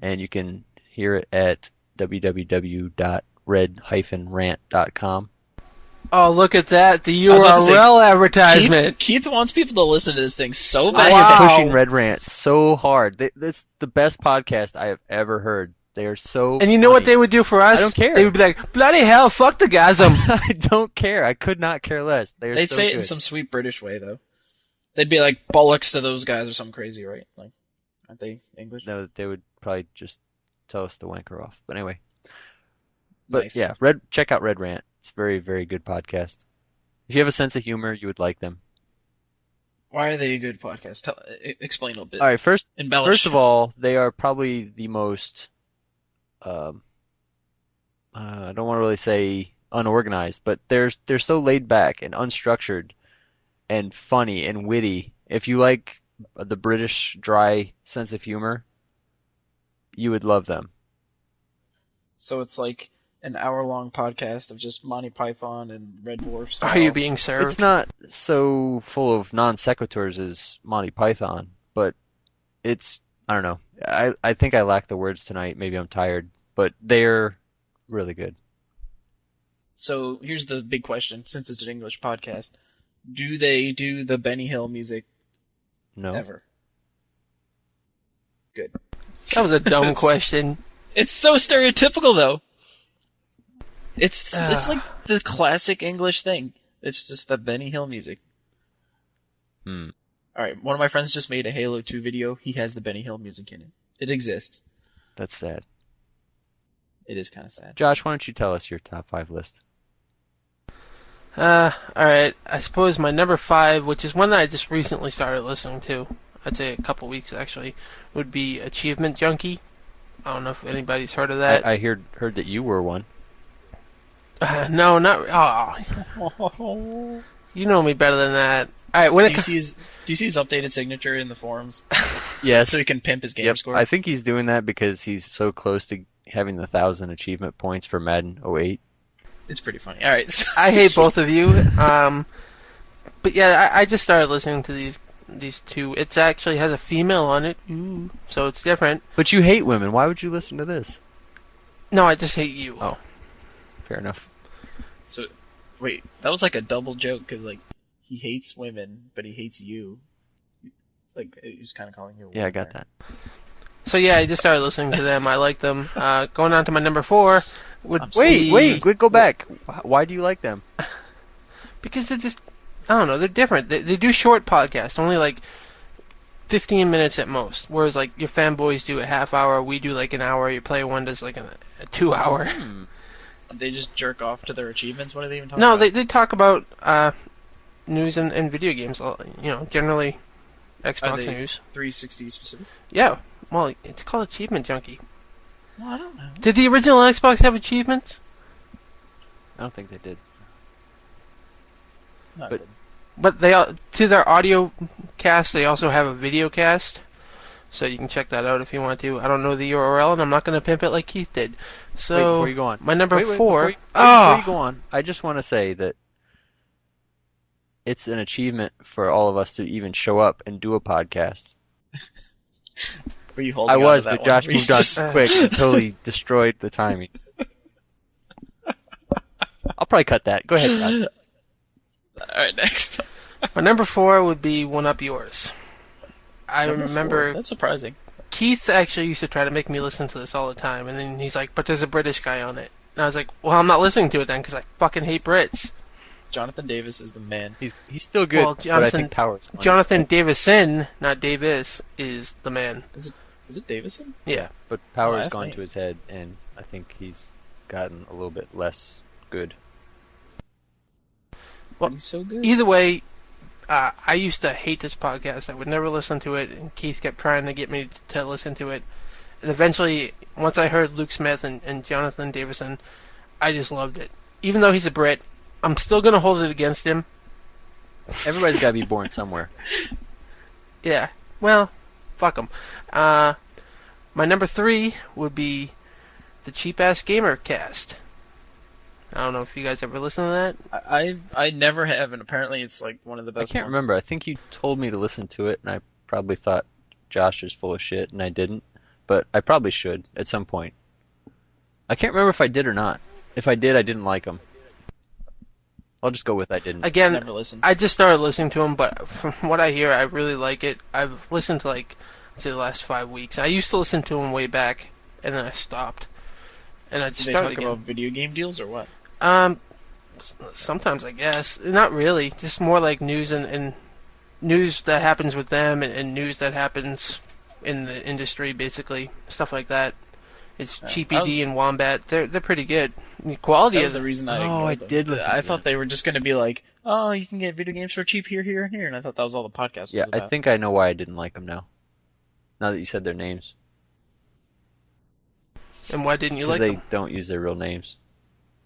and you can hear it at www.red-rant.com. Oh, look at that. The URL advertisement. Keith wants people to listen to this thing so bad. I am pushing Red Rant so hard. This the best podcast I have ever heard. They are so And you know funny. what they would do for us? I don't care. They would be like, bloody hell, fuck the gasm. I don't care. I could not care less. They'd say it in some sweet British way, though. They'd be like, bollocks to those guys or something crazy, right? Like, aren't they English? No, they would probably just tell us to wank her off. But anyway. But Nice. yeah, check out Red Rant. It's a very, very good podcast. If you have a sense of humor, you would like them. Why are they a good podcast? Explain a little bit. All right, first Embellish. of all, they are probably the most, I don't want to really say unorganized, but they're so laid back and unstructured and funny and witty. If you like the British dry sense of humor, you would love them. So it's like an hour-long podcast of just Monty Python and Red Dwarf stuff. Are you being served? It's not so full of non sequiturs as Monty Python, but it's, I don't know. I think I lack the words tonight. Maybe I'm tired, but they're really good. So here's the big question, since it's an English podcast. Do they do the Benny Hill music No. ever? Good. That was a dumb question. It's so stereotypical, though. It's like the classic English thing. It's just the Benny Hill music. Alright, one of my friends just made a Halo 2 video. He has the Benny Hill music in it. It exists. That's sad. It is kind of sad. Josh, why don't you tell us your top 5 list? Alright. I suppose my number 5, which is one that I just recently started listening to, I'd say a couple weeks actually, would be Achievement Junkie. I don't know if anybody's heard of that. I heard that you were one. No, not. Oh. You know me better than that. All right, Do you see his updated signature in the forums? Yes. So he can pimp his game score? I think he's doing that because he's so close to having the 1,000 achievement points for Madden 08. It's pretty funny. All right. So I hate both of you. But yeah, I just started listening to these two. It actually has a female on it, so it's different. But you hate women. Why would you listen to this? No, I just hate you. Oh, fair enough. So, wait, that was like a double joke because like he hates women, but he hates you. It's like he was kind of calling you. Yeah, I got that. So yeah, I just started listening to them. I like them. Going on to my number 4 would Wait, go back. Why do you like them? Because they're just, I don't know, they're different. They do short podcasts, only like 15 minutes at most. Whereas like your fanboys do a half hour, we do like an hour. Your player one does like a 2 hour. Did they just jerk off to their achievements? What are they even talking No, about? they talk about news and video games. Generally Are Xbox they news. 360 specific? Yeah. Well, it's called Achievement Junkie. Well, I don't know. Did the original Xbox have achievements? I don't think they did. Not But- good. But to their audio cast, they also have a video cast, so you can check that out if you want to. I don't know the URL, and I'm not going to pimp it like Keith did. So Wait, before you go on. my number Wait, 4. before you go on, I just want to say that it's an achievement for all of us to even show up and do a podcast. Were you holding I on was, to that but one? Josh Were you moved on just- too quick and totally destroyed the timing. I'll probably cut that. Go ahead, Josh. Alright, next. My number 4 would be One Up Yours. I Number remember 4. That's surprising. Keith actually used to try to make me listen to this all the time, and then he's like, but there's a British guy on it. And I was like, well, I'm not listening to it then, because I fucking hate Brits. Jonathan Davis is the man. He's still good, Well, but I Jonathan- think Power's on. Jonathan Davison, not Davis, is the man. Is it Davison? Yeah. But Power's I gone think- to his head, and I think he's gotten a little bit less good. Well, He's so good. Either way, I used to hate this podcast. I would never listen to it, and Keith kept trying to get me to listen to it. And eventually, once I heard Luke Smith and Jonathan Davison, I just loved it. Even though he's a Brit, I'm still going to hold it against him. Everybody's got to be born somewhere. Yeah. Well, fuck him. My number 3 would be the Cheap Ass Gamer Cast. I don't know if you guys ever listen to that. I never have, and apparently it's like one of the I best can't ones. remember. I think you told me to listen to it, and I probably thought Josh is full of shit, and I didn't. But I probably should at some point. I can't remember if I did or not. If I did, I didn't like him. I'll just go with I didn't. Again, Never listened. I just started listening to him, but from what I hear, I really like it. I've listened to say the last 5 weeks. I used to listen to him way back, and then I stopped, and I just Do they started talk again. about video game deals or what? Sometimes I guess not really. Just more like news and news that happens with them, and news that happens in the industry, basically stuff like that. It's Cheapy D and Wombat. They're pretty good. The quality That of was the reason I Oh, ignored I them. did listen I to thought they were just going to be like, oh, you can get video games for cheap here, here, and here, and I thought that was all the podcast Yeah, was I about. think I know why I didn't like them now. Now that you said their names. And why didn't you Because like they them? don't use their real names.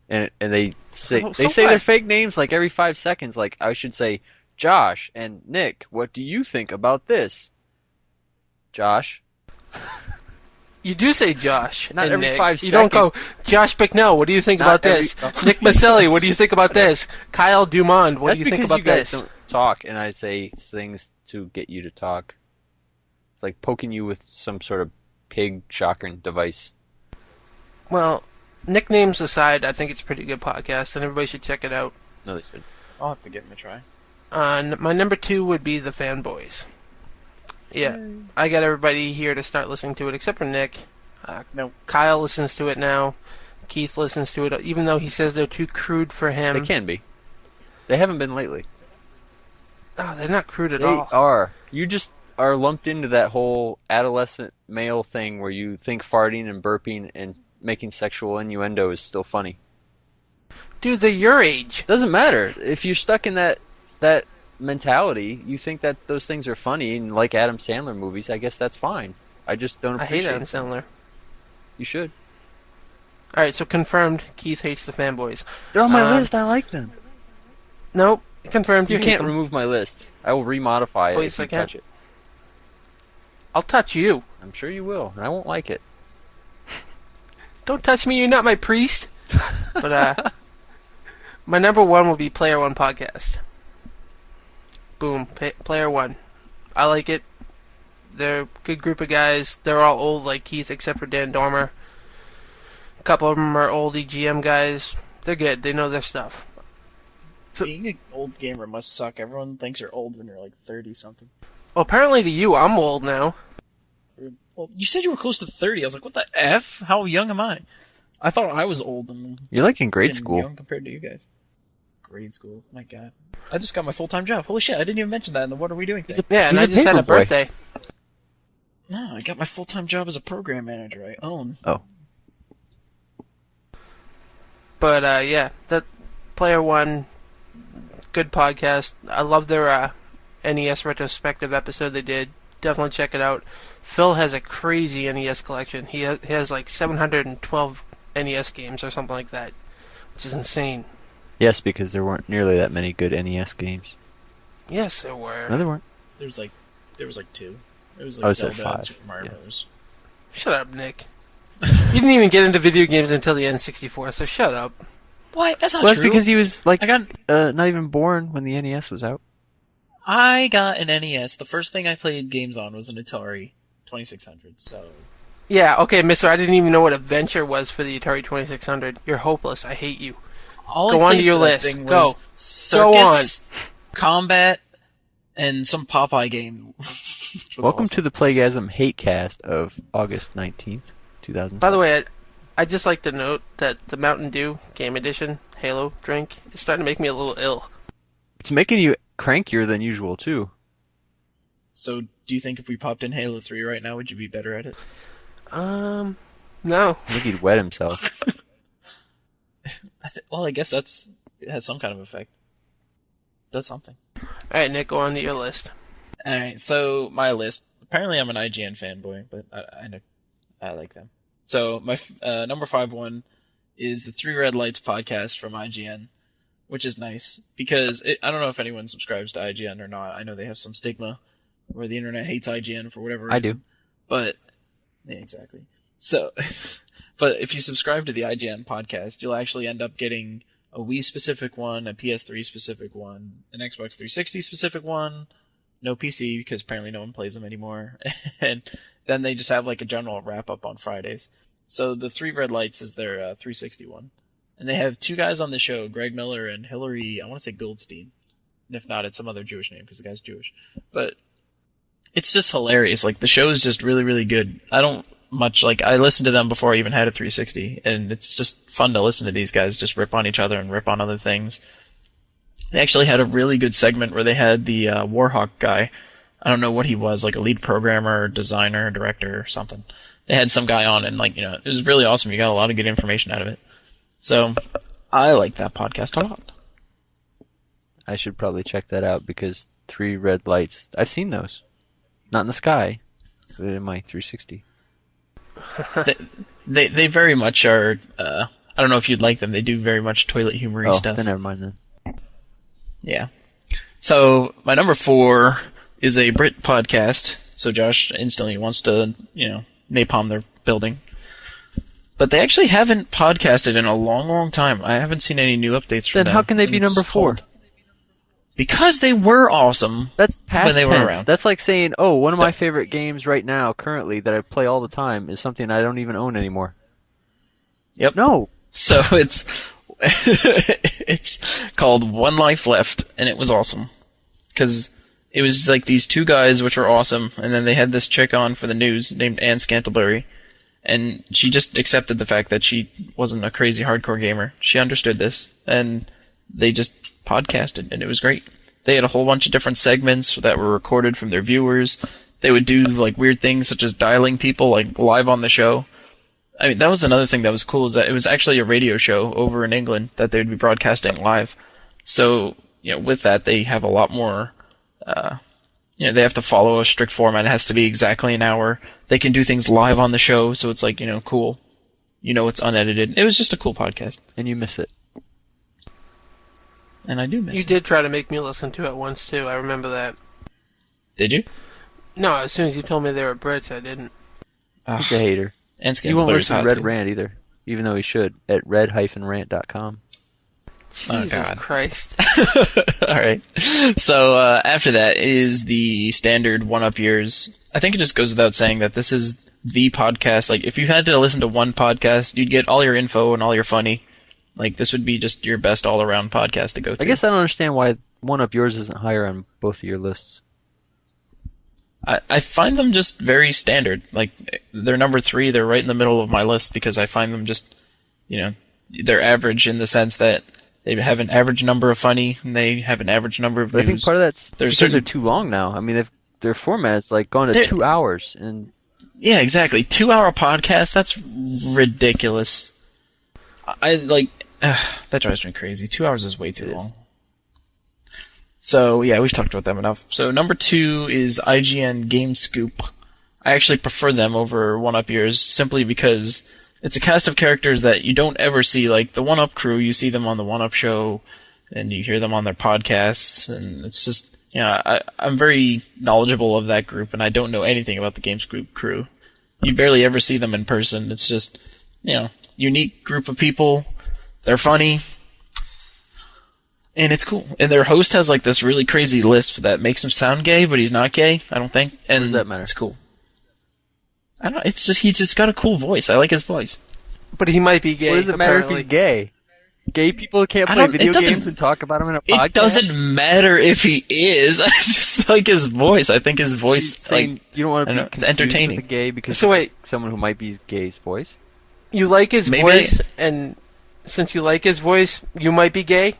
And they say So they say what? their fake names like every 5 seconds. Like I should say, Josh and Nick, what do you think about this? Josh. You do say Josh. Not and every Nick. 5 You don't go, Josh Bicknell, what do you think Not about this? every- Nick Maselli, what do you think about this? Kyle Dumond, what That's do you think because about you guys this? don't talk, and I say things to get you to talk. It's like poking you with some sort of pig shotgun device. Well, nicknames aside, I think it's a pretty good podcast, and everybody should check it out. No, they should. I'll have to give him a try. My number 2 would be the Fanboys. Yeah, I got everybody here to start listening to it, except for Nick. No. Kyle listens to it now. Keith listens to it, even though he says they're too crude for him. They can be. They haven't been lately. Oh, they're not crude at They all. are. You just are lumped into that whole adolescent male thing where you think farting and burping and making sexual innuendo is still funny. Dude, they're your age. Doesn't matter. If you're stuck in that mentality, you think that those things are funny and like Adam Sandler movies, I guess that's fine. I just don't I appreciate hate Adam it. Sandler. You should. Alright, so confirmed, Keith hates the Fanboys. They're on my Um, list. I like them. Nope, confirmed You hate can't them. remove my list. I will remodify it Wait, if you second. touch it. I'll touch you. I'm sure you will, and I won't like it. Don't touch me, you're not my priest. But, my number 1 will be Player One Podcast. Boom, Player One. I like it. They're a good group of guys. They're all old like Keith, except for Dan Dormer. A couple of them are old EGM guys. They're good. They know their stuff. Being an old gamer must suck. Everyone thinks you're old when you're like 30-something. Well, apparently to you, I'm old now. Well, you said you were close to 30. I was like, what the F? How young am I? I thought I was old and You're like in grade and school. young compared to you guys. grade school. My God. I just got my full-time job. Holy shit, I didn't even mention that in the What Are We Doing thing. Yeah, and I just had a birthday. No, I got my full-time job as a program manager. I own. Oh. But, yeah, that Player One, good podcast. I love their NES retrospective episode they did. Definitely check it out. Phil has a crazy NES collection. He has like 712 NES games or something like that, which is insane. Yes, because there weren't nearly that many good NES games. Yes, there were. No, there weren't. There was like 2. It was I like would Zelda say and 5. Super Mario Yeah. Bros. Shut up, Nick. You didn't even get into video games until the N64, so shut up. What? That's not Well, true. that's because he was like I got not even born when the NES was out. I got an NES. The first thing I played games on was an Atari 2600. So Yeah, okay, mister, I didn't even know what Adventure was for the Atari 2600. You're hopeless. I hate you. all Go I on to played your for that list. thing Go. was Circus, Go on. Combat, and some Popeye game. which was Welcome awesome. to the Playgasm Hatecast of August 19th, 2007. By the way, I'd just like to note that the Mountain Dew Game Edition Halo drink is starting to make me a little ill. It's making you crankier than usual, too. So, do you think if we popped in Halo 3 right now, would you be better at it? No. I think he'd wet himself. Well, I guess it has some kind of effect. Does something. Alright, Nick, go on to your list. Alright, so my list. Apparently I'm an IGN fanboy, but I know I like them. So my number 5 one is the Three Red Lights podcast from IGN, which is nice because I don't know if anyone subscribes to IGN or not. I know they have some stigma where the internet hates IGN for whatever reason. I do. But, yeah, exactly. So, but if you subscribe to the IGN podcast, you'll actually end up getting a Wii specific one, a PS3 specific one, an Xbox 360 specific one, no PC because apparently no one plays them anymore, and then they just have like a general wrap up on Fridays. So the Three Red Lights is their 360 one. And they have 2 guys on the show, Greg Miller and Hillary, I want to say Goldstein. And if not, it's some other Jewish name because the guy's Jewish. But it's just hilarious. Like, the show is just really, really good. I listened to them before I even had a 360, and it's just fun to listen to these guys just rip on each other and rip on other things. They actually had a really good segment where they had the Warhawk guy. I don't know what he was, like a lead programmer, or designer, or director, or something. They had some guy on, and it was really awesome. You got a lot of good information out of it. So, I like that podcast a lot. I should probably check that out because Three Red Lights, I've seen those. Not in the sky, but in my 360. They very much are, I don't know if you'd like them, they do very much toilet humory stuff. Then never mind then. Yeah. So, my number 4 is a Brit podcast. So Josh instantly wants to, napalm their building. But they actually haven't podcasted in a long, long time. I haven't seen any new updates from them. Then how can they be number 4? Because they were awesome. That's past when they tense. were around. That's like saying, one of my favorite games right now, currently, that I play all the time is something I don't even own anymore. Yep. No. So it's called One Life Left, and it was awesome. Because it was like these 2 guys, which were awesome, and then they had this chick on for the news named Ann Scantlebury, and she just accepted the fact that she wasn't a crazy hardcore gamer. She understood this, and they just podcasted, and it was great. They had a whole bunch of different segments that were recorded from their viewers. They would do like weird things such as dialing people like live on the show. I mean, that was another thing that was cool, is that it was actually a radio show over in England that they would be broadcasting live. So, with that, they have a lot more, they have to follow a strict format. It has to be exactly an hour. They can do things live on the show, so it's like, cool. It's unedited. It was just a cool podcast. And you miss it. And I do miss it. You did try to make me listen to it once, too. I remember that. Did you? No, as soon as you told me they were Brits, I didn't. He's a hater. And He won't listen to Red too. Rant either, even though he should, at red-rant.com. Jesus Christ. Alright. So, after that is the standard one-up years. I think it just goes without saying that this is the podcast. Like, if you had to listen to one podcast, you'd get all your info and all your funny. Like, this would be just your best all-around podcast to go to. I guess I don't understand why one of yours isn't higher on both of your lists. I find them just very standard. Like, they're number 3, they're right in the middle of my list because I find them just, they're average in the sense that They have an average number of funny, and they have an average number of But news. I think part of that's because certain... they're too long now. I mean, their format's like gone to 2 hours, and yeah, exactly. 2-hour podcast. That's ridiculous. That drives me crazy. 2 hours is way too long. So yeah, we've talked about them enough. So number 2 is IGN Game Scoop. I actually prefer them over 1UP Yours simply because it's a cast of characters that you don't ever see. Like the 1UP crew, you see them on the 1UP show, and you hear them on their podcasts, and it's just, you know, I'm very knowledgeable of that group, and I don't know anything about the Game Scoop crew. You barely ever see them in person. It's just, you know, unique group of people. They're funny. And it's cool. And their host has like this really crazy lisp that makes him sound gay, but he's not gay, I don't think. And what does that matter? It's cool. I don't know. It's just, he's just got a cool voice. I like his voice. But he might be gay. What does it matter if he's gay? Gay people can't play video games and talk about him in a podcast? It doesn't matter if he is. I just like his voice. I think his voice, like, you don't want to be it's entertaining. With a gay because so wait, someone who might be gay's voice? You like his voice, and since you like his voice, you might be gay?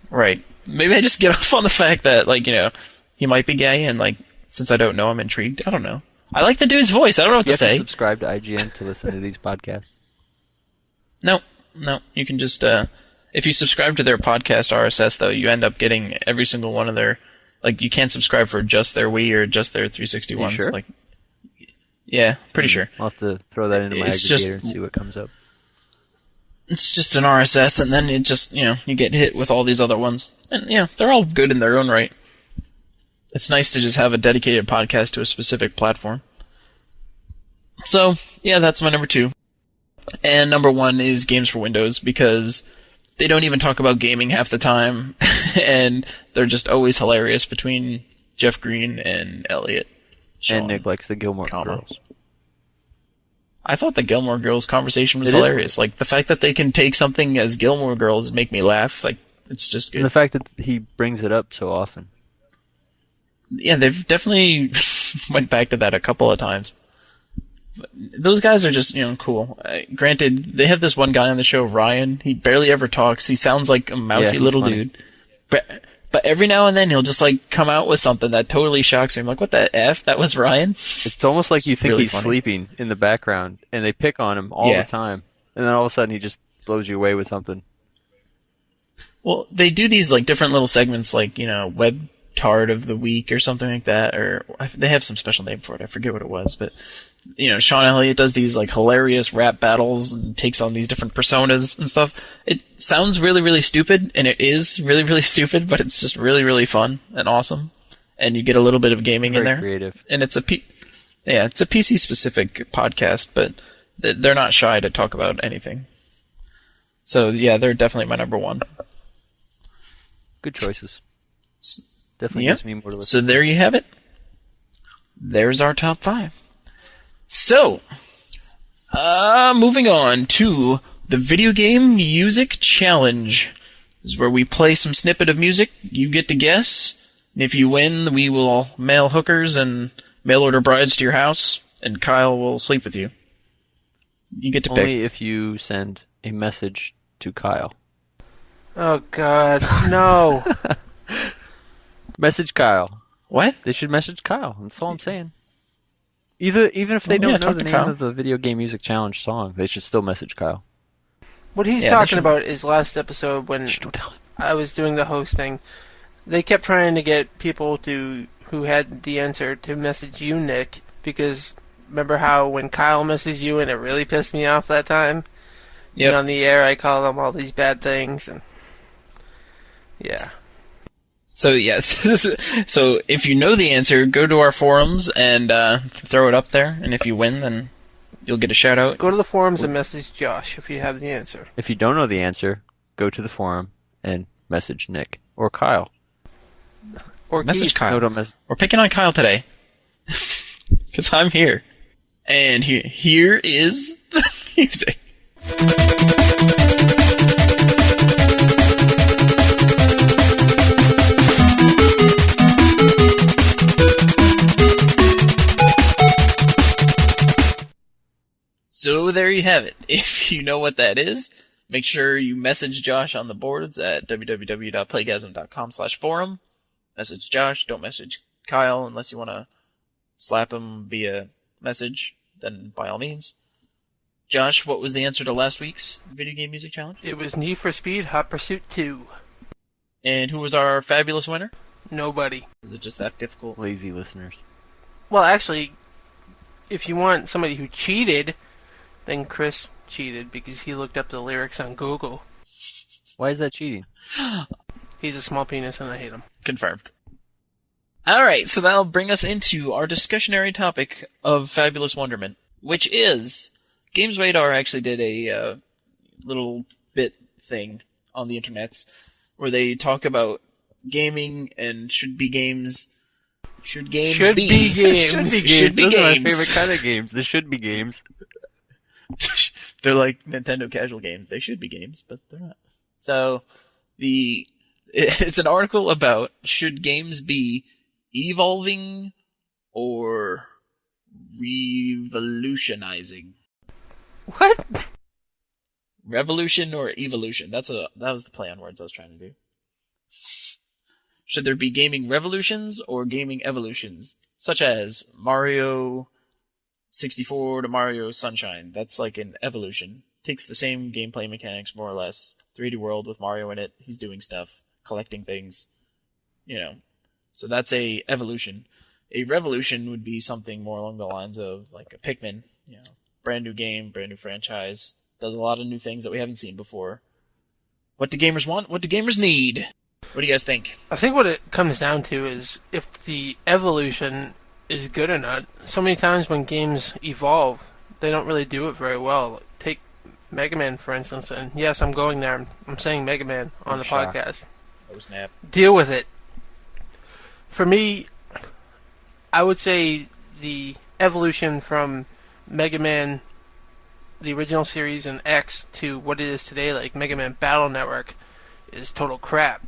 Right. Maybe I just get off on the fact that, like, you know, he might be gay, and, like, since I don't know, I'm intrigued. I don't know. I like the dude's voice. I don't know what to say. You have to subscribe to IGN to listen to these podcasts. No. You can just, if you subscribe to their podcast RSS, though, you end up getting every single one of their, like, you can't subscribe for just their Wii or just their 360 ones. Sure? Like, yeah, pretty sure. I'll have to throw that into my aggregator and see what comes up. It's just an RSS, and then it just, you know, you get hit with all these other ones. And, you know, they're all good in their own right. It's nice to just have a dedicated podcast to a specific platform. So, yeah, that's my number 2. And number 1 is Games for Windows, because they don't even talk about gaming half the time, and they're just always hilarious between Jeff Green and Elliot. And Nick likes the Gilmore Girls. I thought the Gilmore Girls conversation was hilarious. Like, the fact that they can take something as Gilmore Girls and make me laugh, like, it's just good. And the fact that he brings it up so often. Yeah, they've definitely went back to that a couple of times. Those guys are just, you know, cool. Granted, they have this one guy on the show, Ryan. He barely ever talks. He sounds like a mousy little dude. But every now and then he'll just, like, come out with something that totally shocks me. I'm like, what the F? That was Ryan? It's almost like you think really he's sleeping in the background, and they pick on him all the time. And then all of a sudden he just blows you away with something. Well, they do these, like, different little segments, like, you know, Web Tard of the Week or something like that. Or they have some special name for it. I forget what it was. But, you know, Sean Elliott does these, like, hilarious rap battles and takes on these different personas and stuff. It sounds really, really stupid, and it is really, really stupid, but it's just really, really fun and awesome. And you get a little bit of gaming in there. Creative. And it's a PC-specific podcast, but they're not shy to talk about anything. So, yeah, they're definitely my number 1. Good choices. Definitely gives me more to listen. So there you have it. There's our top 5. So, moving on to the Video Game Music Challenge. This is where we play some snippet of music. You get to guess. And if you win, we will mail hookers and mail order brides to your house, and Kyle will sleep with you. You get to pick. Only if you send a message to Kyle. Oh, God. No. Message Kyle. What? They should message Kyle. That's all I'm saying. Even if they don't know the name of the Video Game Music Challenge song, they should still message Kyle. What he's talking about is last episode when I was doing the hosting. They kept trying to get people who had the answer to message you, Nick, because remember how when Kyle messaged you and it really pissed me off that time? Yep. And on the air I call them all these bad things, and yeah. So, yes. So, if you know the answer, go to our forums and throw it up there. And if you win, then you'll get a shout-out. Go to the forums and message Josh if you have the answer. If you don't know the answer, go to the forum and message Nick or Kyle. Or message Keith. Kyle. We're picking on Kyle today. Because I'm here. And here is the music. So there you have it. If you know what that is, Make sure you message Josh on the boards at www.playgasm.com/forum. Message Josh. Don't message Kyle unless you want to slap him via message. Then by all means. Josh, what was the answer to last week's video game music challenge? It was Need for Speed Hot Pursuit 2. And who was our fabulous winner? Nobody. Is it just that difficult? Lazy listeners. Well, actually, if you want somebody who cheated, then Chris cheated because he looked up the lyrics on Google. Why is that cheating? He's a small penis and I hate him. Confirmed. Alright, so that'll bring us into our discussionary topic of Fabulous Wonderment, which is GamesRadar actually did a little bit thing on the internets where they talk about gaming and should be games. Should games Should be? be games. Should be Those are my games. favorite kind of games. They should be games. They're like Nintendo casual games. They should be games, but they're not. So, it's an article about should games be evolving or revolutionizing. What? Revolution or evolution. That was the play on words I was trying to do. Should there be gaming revolutions or gaming evolutions? Such as Mario 64 to Mario Sunshine. That's like an evolution. Takes the same gameplay mechanics, more or less. 3D world with Mario in it. He's doing stuff, collecting things. So that's a evolution. A revolution would be something more along the lines of like a Pikmin. Brand new game, brand new franchise. Does a lot of new things that we haven't seen before. What do gamers want? What do gamers need? What do you guys think? I think what it comes down to is if the evolution is good or not. So many times when games evolve, they don't really do it very well. Take Mega Man, for instance, and yes, I'm going there. I'm saying Mega Man on the podcast. Oh, snap. Deal with it. For me, I would say the evolution from Mega Man, the original series, and X to what it is today, like Mega Man Battle Network, is total crap.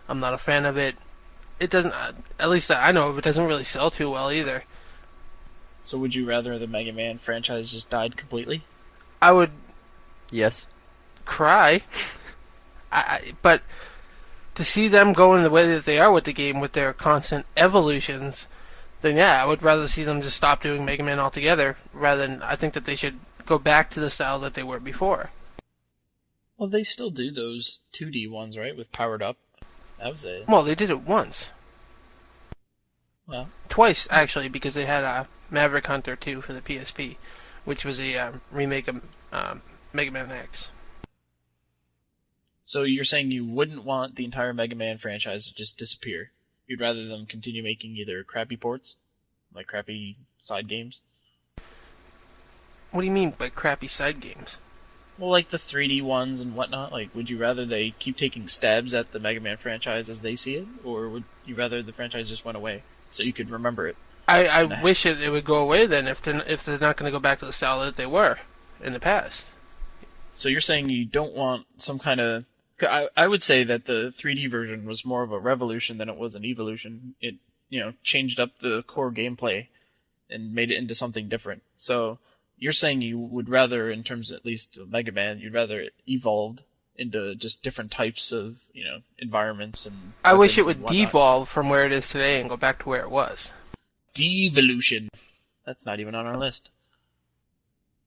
I'm not a fan of it. It doesn't, at least that I know of, it doesn't really sell too well either. So would you rather the Mega Man franchise just died completely? I would Yes. cry. But to see them go in the way that they are with the game, with their constant evolutions, then yeah, I would rather see them just stop doing Mega Man altogether, rather than I think that they should go back to the style that they were before. Well, they still do those 2D ones, right? With Powered Up. That was it. Well, they did it once. Well, Twice, actually, because they had Maverick Hunter 2 for the PSP, which was a remake of Mega Man X. so you're saying you wouldn't want the entire Mega Man franchise to just disappear? You'd rather them continue making either crappy ports, like crappy side games? What do you mean by crappy side games? Well, like the 3D ones and whatnot. Like, would you rather they keep taking stabs at the Mega Man franchise as they see it? Or would you rather the franchise just went away so you could remember it? I wish it would go away then if they're not going to go back to the style that they were in the past. So you're saying you don't want some kind of... I would say that the 3D version was more of a revolution than it was an evolution. It, changed up the core gameplay and made it into something different. So you're saying you would rather, in terms at least of Mega Man, you'd rather it evolved into just different types of, environments and... I wish it would and whatnot. devolve from where it is today and go back to where it was. Devolution. That's not even on our list.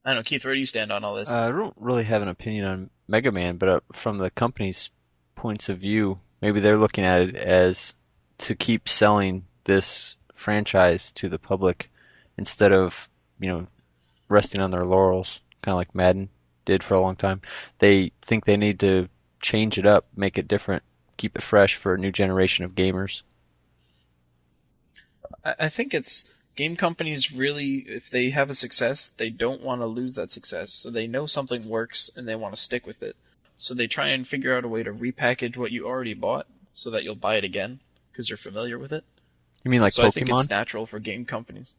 I don't know, Keith, where do you stand on all this? I don't really have an opinion on Mega Man, but from the company's points of view, maybe they're looking at it as to keep selling this franchise to the public instead of, resting on their laurels, kind of like Madden did for a long time. They think they need to change it up, make it different, keep it fresh for a new generation of gamers. I think it's game companies really, if they have a success, they don't want to lose that success. So they know something works and they want to stick with it. So they try and figure out a way to repackage what you already bought so that you'll buy it again because you're familiar with it. You mean like so Pokemon? I think it's natural for game companies.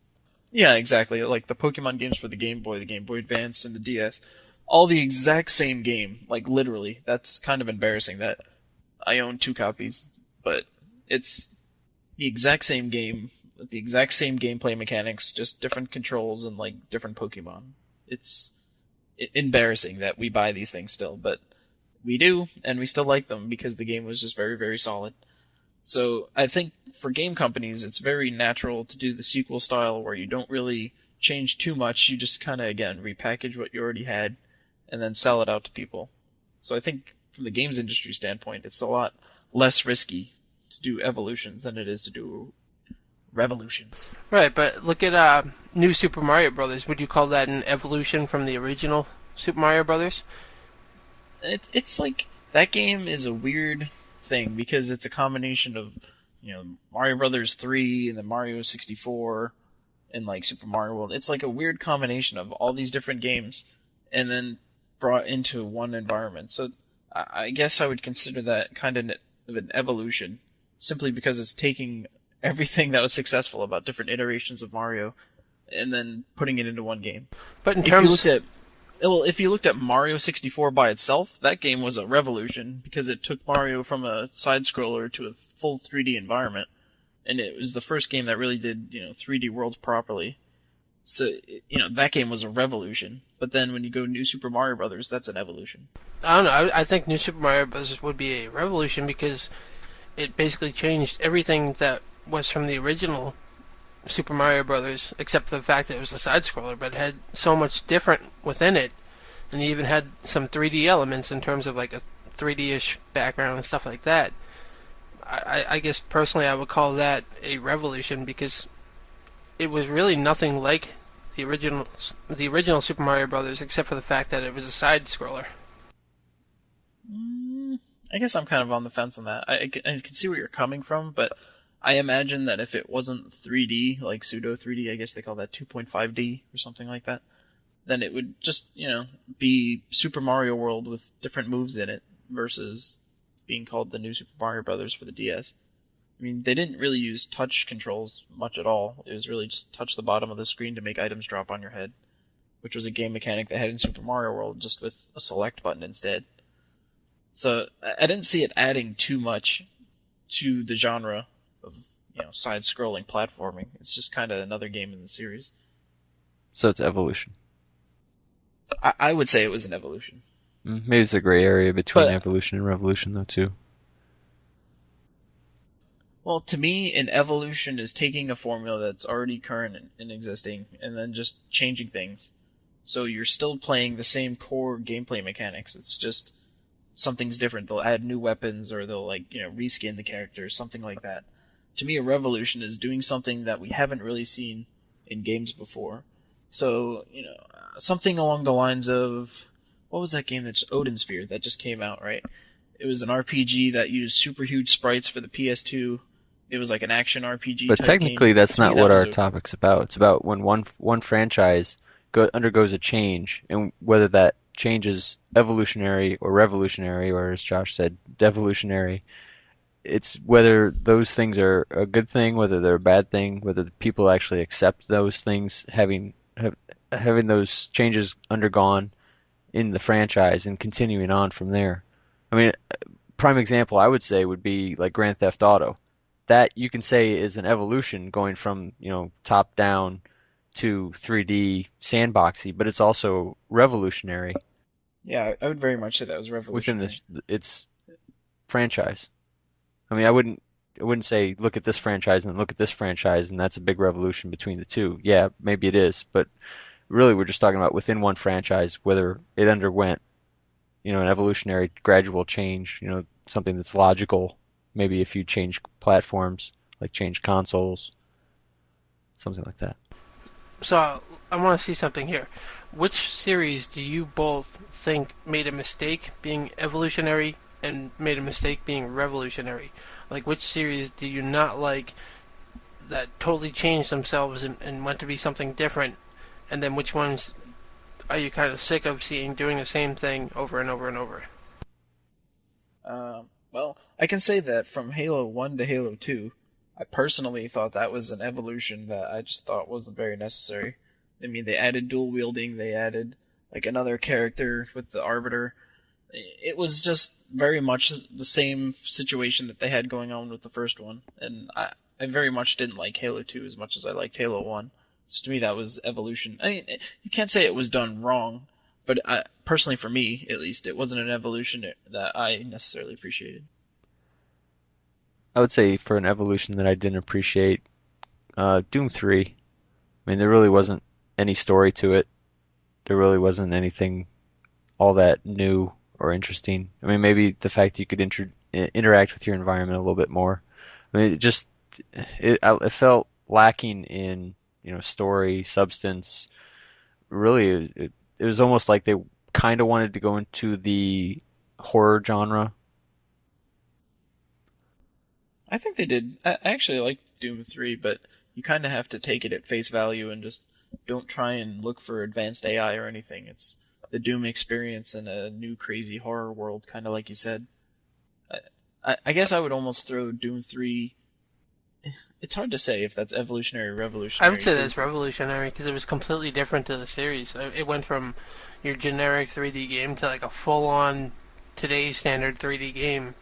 Yeah, exactly. Like the Pokemon games for the Game Boy Advance, and the DS. All the exact same game. Like literally. That's kind of embarrassing that I own 2 copies. But it's the exact same game. The exact same gameplay mechanics, just different controls and like different Pokemon. It embarrassing that we buy these things still, but we do, and we still like them because the game was just very, very solid. So I think for game companies, it's very natural to do the sequel style where you don't really change too much. You just kind of, again, repackage what you already had and then sell it out to people. So I think from the games industry standpoint, it's a lot less risky to do evolutions than it is to do revolutions. Right, but look at New Super Mario Brothers. Would you call that an evolution from the original Super Mario Brothers? It's like, that game is a weird thing because it's a combination of, Mario Brothers 3 and then Mario 64 and like Super Mario World. It's like a weird combination of all these different games and then brought into one environment. So I guess I would consider that kind of an evolution, simply because it's taking everything that was successful about different iterations of Mario and then putting it into one game. But if you looked at Mario 64 by itself, that game was a revolution because it took Mario from a side-scroller to a full 3D environment, and it was the first game that really did 3D worlds properly. So that game was a revolution. But then when you go New Super Mario Brothers, that's an evolution. I don't know. I think New Super Mario Bros. Would be a revolution because it basically changed everything that was from the original Super Mario Brothers, except for the fact that it was a side-scroller, but it had so much different within it, and you even had some 3D elements in terms of like a 3D-ish background and stuff like that. I guess personally I would call that a revolution because it was really nothing like the original Super Mario Brothers, except for the fact that it was a side-scroller. I guess I'm kind of on the fence on that. I can see where you're coming from, but I imagine that if it wasn't 3D, like pseudo 3D, I guess they call that 2.5D or something like that, then it would just, be Super Mario World with different moves in it versus being called the New Super Mario Brothers for the DS. I mean, they didn't really use touch controls much at all. It was really just touch the bottom of the screen to make items drop on your head, which was a game mechanic they had in Super Mario World, just with a select button instead. So I didn't see it adding too much to the genre of side-scrolling platforming. It's just kind of another game in the series. So it's evolution. I would say it was an evolution. Maybe it's a gray area between evolution and revolution, though, too. Well, to me, an evolution is taking a formula that's already current and existing, and then just changing things. So you're still playing the same core gameplay mechanics. It's just something's different. They'll add new weapons, or they'll reskin the characters, something like that. To me, a revolution is doing something that we haven't really seen in games before. So, something along the lines of, what was that game that's Odin Sphere that just came out, right? It was an RPG that used super huge sprites for the PS2. It was like an action RPG. But technically, that's not what our topic's about. It's about when one franchise undergoes a change, and whether that change is evolutionary or revolutionary, or as Josh said, devolutionary. It's whether those things are a good thing, whether they're a bad thing, whether the people actually accept those things, having those changes undergone in the franchise and continuing on from there. I mean, prime example I would say would be like Grand Theft Auto. That you can say is an evolution going from, top down to 3D sandboxy, but it's also revolutionary. Yeah, I would very much say that was revolutionary. Within its franchise. I mean, I wouldn't say look at this franchise and look at this franchise and that's a big revolution between the two. Yeah, maybe it is, but really we're just talking about within one franchise whether it underwent, an evolutionary gradual change, something that's logical. Maybe if you change platforms, like change consoles, something like that. So I want to see something here. Which series do you both think made a mistake being evolutionary and made a mistake being revolutionary? Like, which series do you not like that totally changed themselves and went to be something different? And then which ones are you kind of sick of seeing doing the same thing over and over and over? Well, I can say that from Halo 1 to Halo 2, I personally thought that was an evolution that I just thought wasn't very necessary. I mean, they added dual wielding, they added like another character with the Arbiter. It was just very much the same situation that they had going on with the first one, and I very much didn't like Halo 2 as much as I liked Halo 1. So to me, that was evolution. I mean, you can't say it was done wrong, But personally, for me at least, it wasn't an evolution that I necessarily appreciated. I would say for an evolution that I didn't appreciate, Doom 3. I mean, there really wasn't any story to it. There really wasn't anything all that new or interesting. I mean, maybe the fact you could interact with your environment a little bit more. I mean, it felt lacking in, story, substance. Really, it was almost like they kind of wanted to go into the horror genre. I think they did. I actually like Doom 3, but you kind of have to take it at face value and just don't try and look for advanced AI or anything. It's the Doom experience in a new crazy horror world, kind of like you said. I guess I would almost throw Doom 3... It's hard to say if that's evolutionary or revolutionary. I would say that's revolutionary because it was completely different to the series. It went from your generic 3D game to like a full-on today's standard 3D game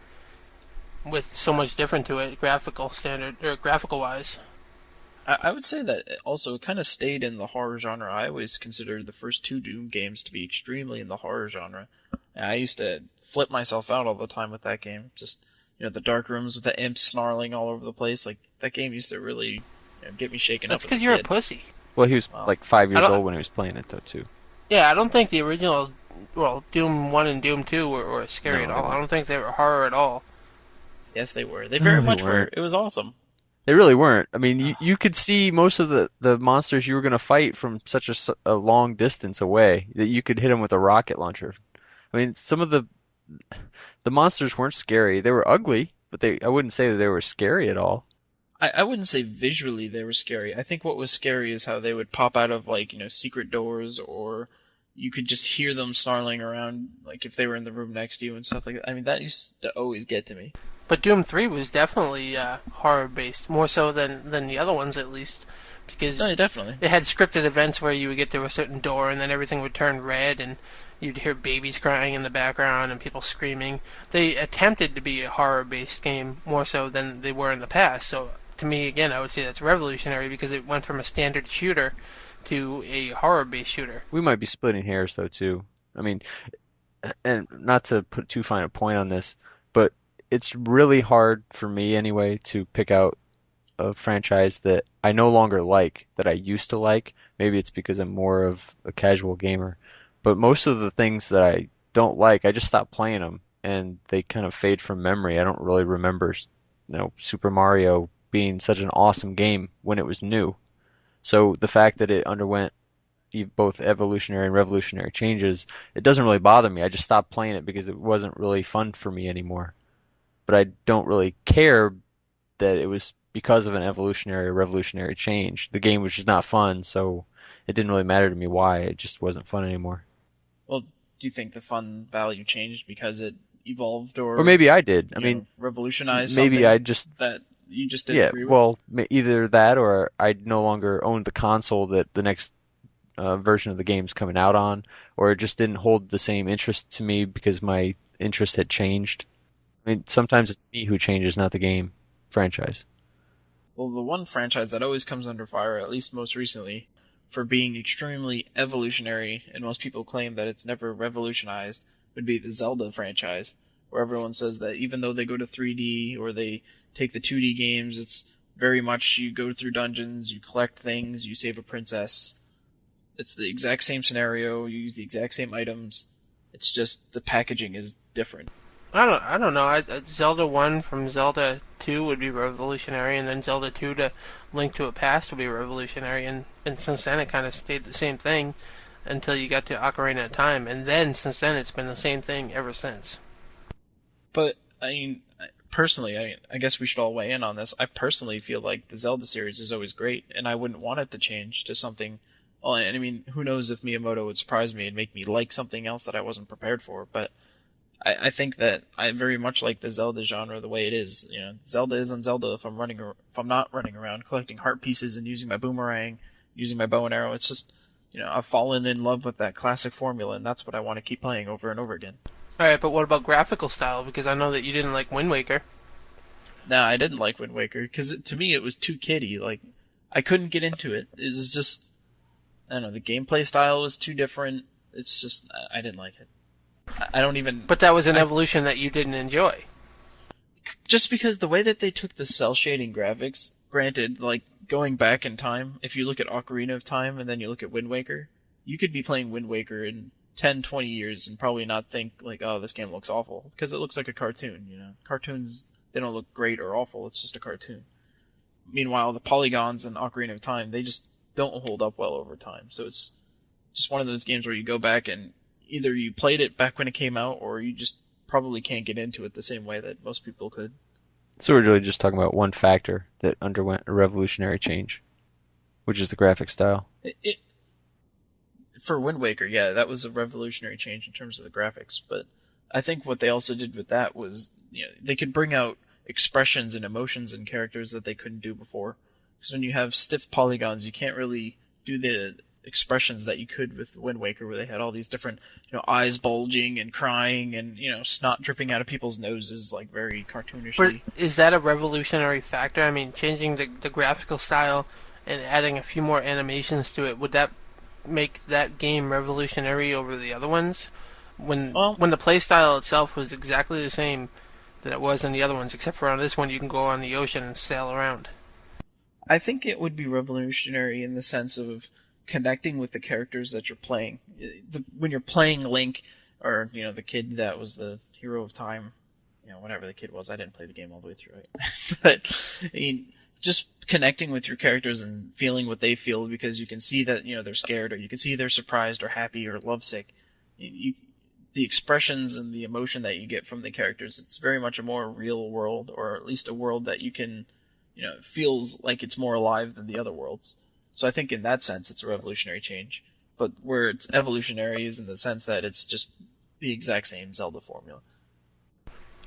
with so much different to it, graphical-wise. I would say that also it kind of stayed in the horror genre. I always considered the first 2 Doom games to be extremely in the horror genre. And I used to flip myself out all the time with that game. Just, the dark rooms with the imps snarling all over the place. Like, that game used to really get me shaken up. That's because you're a pussy. Well, he was like 5 years old when he was playing it, though, too. Yeah, I don't think the original, Doom 1 and Doom 2 were scary at all. I don't think they were horror at all. Yes, they were. They very much were. It was awesome. They really weren't. I mean, you could see most of the monsters you were going to fight from such a long distance away that you could hit them with a rocket launcher. I mean, some of the monsters weren't scary. They were ugly, but I wouldn't say that they were scary at all. I wouldn't say visually they were scary. I think what was scary is how they would pop out of, secret doors, or you could just hear them snarling around, like if they were in the room next to you and stuff like that. I mean, that used to always get to me. But Doom 3 was definitely horror-based, more so than the other ones, at least. Because definitely. It had scripted events where you would get to a certain door and then everything would turn red and you'd hear babies crying in the background and people screaming. They attempted to be a horror-based game more so than they were in the past. So, to me, again, I would say that's revolutionary because it went from a standard shooter to a horror-based shooter. We might be splitting hairs, though, too. I mean, and not to put too fine a point on this, but it's really hard for me, anyway, to pick out a franchise that I no longer like, that I used to like. Maybe it's because I'm more of a casual gamer. But most of the things that I don't like, I just stop playing them, and they kind of fade from memory. I don't really remember, Super Mario being such an awesome game when it was new. So the fact that it underwent both evolutionary and revolutionary changes, it doesn't really bother me. I just stopped playing it because it wasn't really fun for me anymore. But I don't really care that it was because of an evolutionary or revolutionary change. The game was just not fun, so it didn't really matter to me why. It just wasn't fun anymore. Well, do you think the fun value changed because it evolved, or maybe I did. I mean, revolutionized maybe something I just that you just didn't agree with? Well, either that or I no longer owned the console that the next version of the game's coming out on, or it just didn't hold the same interest to me because my interest had changed. I mean, sometimes it's me who changes, not the game franchise. Well, the one franchise that always comes under fire, at least most recently, for being extremely evolutionary, and most people claim that it's never revolutionized, would be the Zelda franchise, where everyone says that even though they go to 3D or they take the 2D games, it's very much you go through dungeons, you collect things, you save a princess. It's the exact same scenario, you use the exact same items. It's just the packaging is different. I don't know. Zelda 1 from Zelda 2 would be revolutionary, and then Zelda 2 to Link to a Past would be revolutionary, and since then it kind of stayed the same thing until you got to Ocarina of Time, and then since then it's been the same thing ever since. But, I mean, personally, I guess we should all weigh in on this. I personally feel like the Zelda series is always great, and I wouldn't want it to change to something. Well, I mean, who knows if Miyamoto would surprise me and make me like something else that I wasn't prepared for, but I think that I very much like the Zelda genre the way it is. Zelda isn't Zelda if I'm not running around collecting heart pieces and using my boomerang, using my bow and arrow. It's just, I've fallen in love with that classic formula, and that's what I want to keep playing over and over again. Alright, but what about graphical style? Because I know that you didn't like Wind Waker. No, I didn't like Wind Waker, because to me it was too kiddie. Like, I couldn't get into it. It was just, I don't know, the gameplay style was too different. It's just, I didn't like it. I don't even... But that was an evolution that you didn't enjoy. Just because the way that they took the cell shading graphics, granted, like, going back in time, if you look at Ocarina of Time and then you look at Wind Waker, you could be playing Wind Waker in 10, 20 years and probably not think, like, oh, this game looks awful. Because it looks like a cartoon, you know? Cartoons, they don't look great or awful, it's just a cartoon. Meanwhile, the polygons in Ocarina of Time, they just don't hold up well over time. So it's just one of those games where you go back and either you played it back when it came out, or you just probably can't get into it the same way that most people could. So we're really just talking about one factor that underwent a revolutionary change, which is the graphic style. For Wind Waker, yeah, that was a revolutionary change in terms of the graphics. But I think what they also did with that was, you know, they could bring out expressions and emotions and characters that they couldn't do before. Because when you have stiff polygons, you can't really do the expressions that you could with Wind Waker, where they had all these different, you know, eyes bulging and crying and, you know, snot dripping out of people's noses, like very cartoonish. But is that a revolutionary factor? I mean, changing the graphical style and adding a few more animations to it, would that make that game revolutionary over the other ones? When the play style itself was exactly the same that it was in the other ones, except for on this one you can go on the ocean and sail around. I think it would be revolutionary in the sense of connecting with the characters that you're playing. When you're playing Link, or, you know, the kid that was the hero of time, you know, whatever the kid was, I didn't play the game all the way through it. But, I mean, just connecting with your characters and feeling what they feel, because you can see that, you know, they're scared, or you can see they're surprised or happy or lovesick. The expressions and the emotion that you get from the characters, it's very much a more real world, or at least a world that you can, you know, it feels like it's more alive than the other worlds. So I think in that sense it's a revolutionary change. But where it's evolutionary is in the sense that it's just the exact same Zelda formula.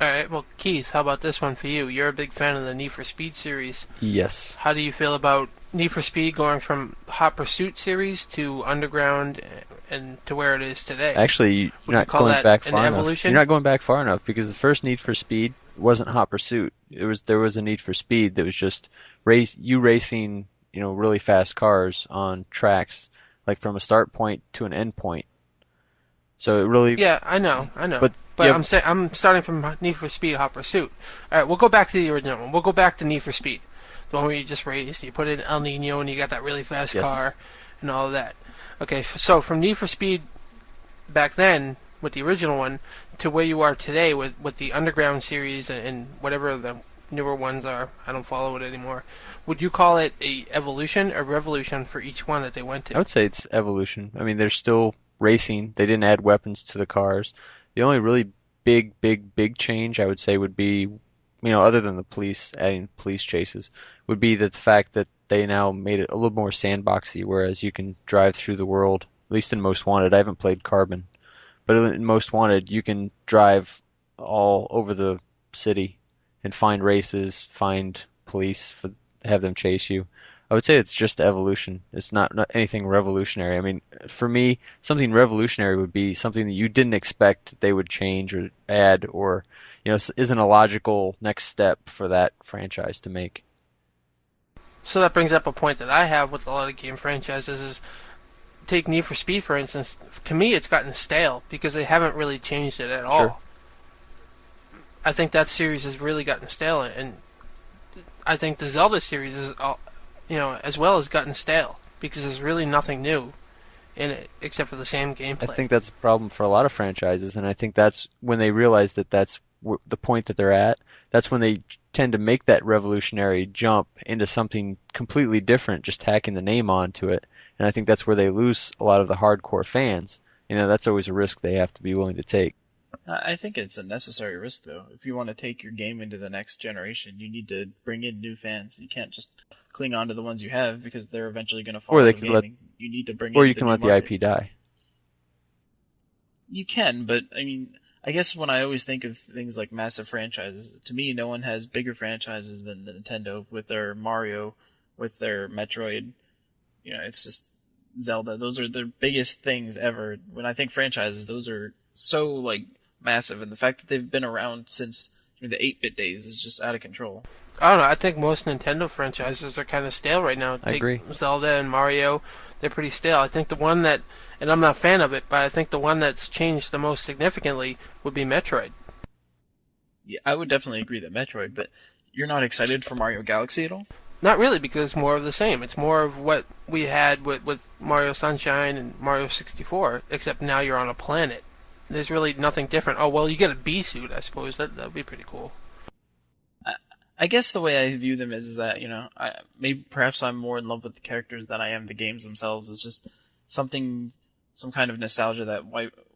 Alright, well, Keith, how about this one for you? You're a big fan of the Need for Speed series. Yes. How do you feel about Need for Speed going from Hot Pursuit series to Underground and to where it is today? Actually, you're not going back far enough. You're not going back far enough, because the first Need for Speed wasn't Hot Pursuit. There was a Need for Speed that was just racing, you know, really fast cars on tracks, like from a start point to an end point. So it really... Yeah, I know. But I'm starting from Need for Speed Hot Pursuit. All right, we'll go back to the original one. We'll go back to Need for Speed, the one where you just raced, you put in El Nino, and you got that really fast car and all of that. Okay, so from Need for Speed back then with the original one to where you are today with the Underground series and whatever the newer ones are, I don't follow it anymore. Would you call it a evolution or revolution for each one that they went to? I would say it's evolution. I mean, they're still racing. They didn't add weapons to the cars. The only really big change I would say would be, you know, other than the police, adding police chases, would be the fact that they now made it a little more sandboxy, whereas you can drive through the world, at least in Most Wanted. I haven't played Carbon, but in Most Wanted you can drive all over the city and find races, find police, have them chase you. I would say it's just evolution. It's not anything revolutionary. I mean, for me, something revolutionary would be something that you didn't expect they would change or add, or, you know, isn't a logical next step for that franchise to make. So that brings up a point that I have with a lot of game franchises is, take Need for Speed, for instance. To me, it's gotten stale because they haven't really changed it at all. Sure. I think that series has really gotten stale, and I think the Zelda series is, you know, as well as gotten stale because there's really nothing new in it except for the same gameplay. I think that's a problem for a lot of franchises, and I think that's when they realize that that's the point that they're at. That's when they tend to make that revolutionary jump into something completely different, just tacking the name onto it. And I think that's where they lose a lot of the hardcore fans. You know, that's always a risk they have to be willing to take. I think it's a necessary risk, though. If you want to take your game into the next generation, you need to bring in new fans. You can't just cling on to the ones you have because they're eventually going to fall out of gaming. You need to bring in the new market. Or you can let the IP die. You can, but, I mean, I guess when I always think of things like massive franchises, to me, no one has bigger franchises than Nintendo with their Mario, with their Metroid. You know, it's just Zelda. Those are their biggest things ever. When I think franchises, those are so, like, massive, and the fact that they've been around since the 8-bit days is just out of control. I don't know. I think most Nintendo franchises are kind of stale right now. I agree. Zelda and Mario, they're pretty stale. I think the one that, and I'm not a fan of it, but I think the one that's changed the most significantly would be Metroid. Yeah, I would definitely agree that Metroid, but you're not excited for Mario Galaxy at all? Not really, because it's more of the same. It's more of what we had with Mario Sunshine and Mario 64, except now you're on a planet. There's really nothing different. Oh, well, you get a bee suit, I suppose. That would be pretty cool. I guess the way I view them is that, maybe perhaps I'm more in love with the characters than I am the games themselves. It's just some kind of nostalgia that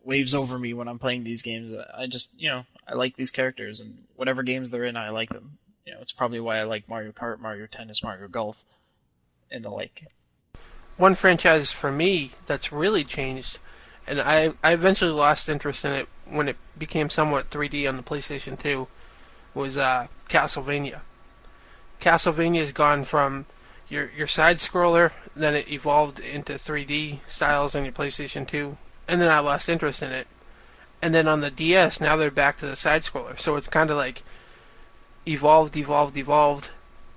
waves over me when I'm playing these games. I just, I like these characters, and whatever games they're in, I like them. It's probably why I like Mario Kart, Mario Tennis, Mario Golf, and the like. One franchise for me that's really changed, and I eventually lost interest in it when it became somewhat 3D on the PlayStation 2, was Castlevania. Castlevania's gone from your side scroller, then it evolved into 3D styles on your PlayStation 2, and then I lost interest in it. And then on the DS, now they're back to the side scroller. So it's kind of like evolved,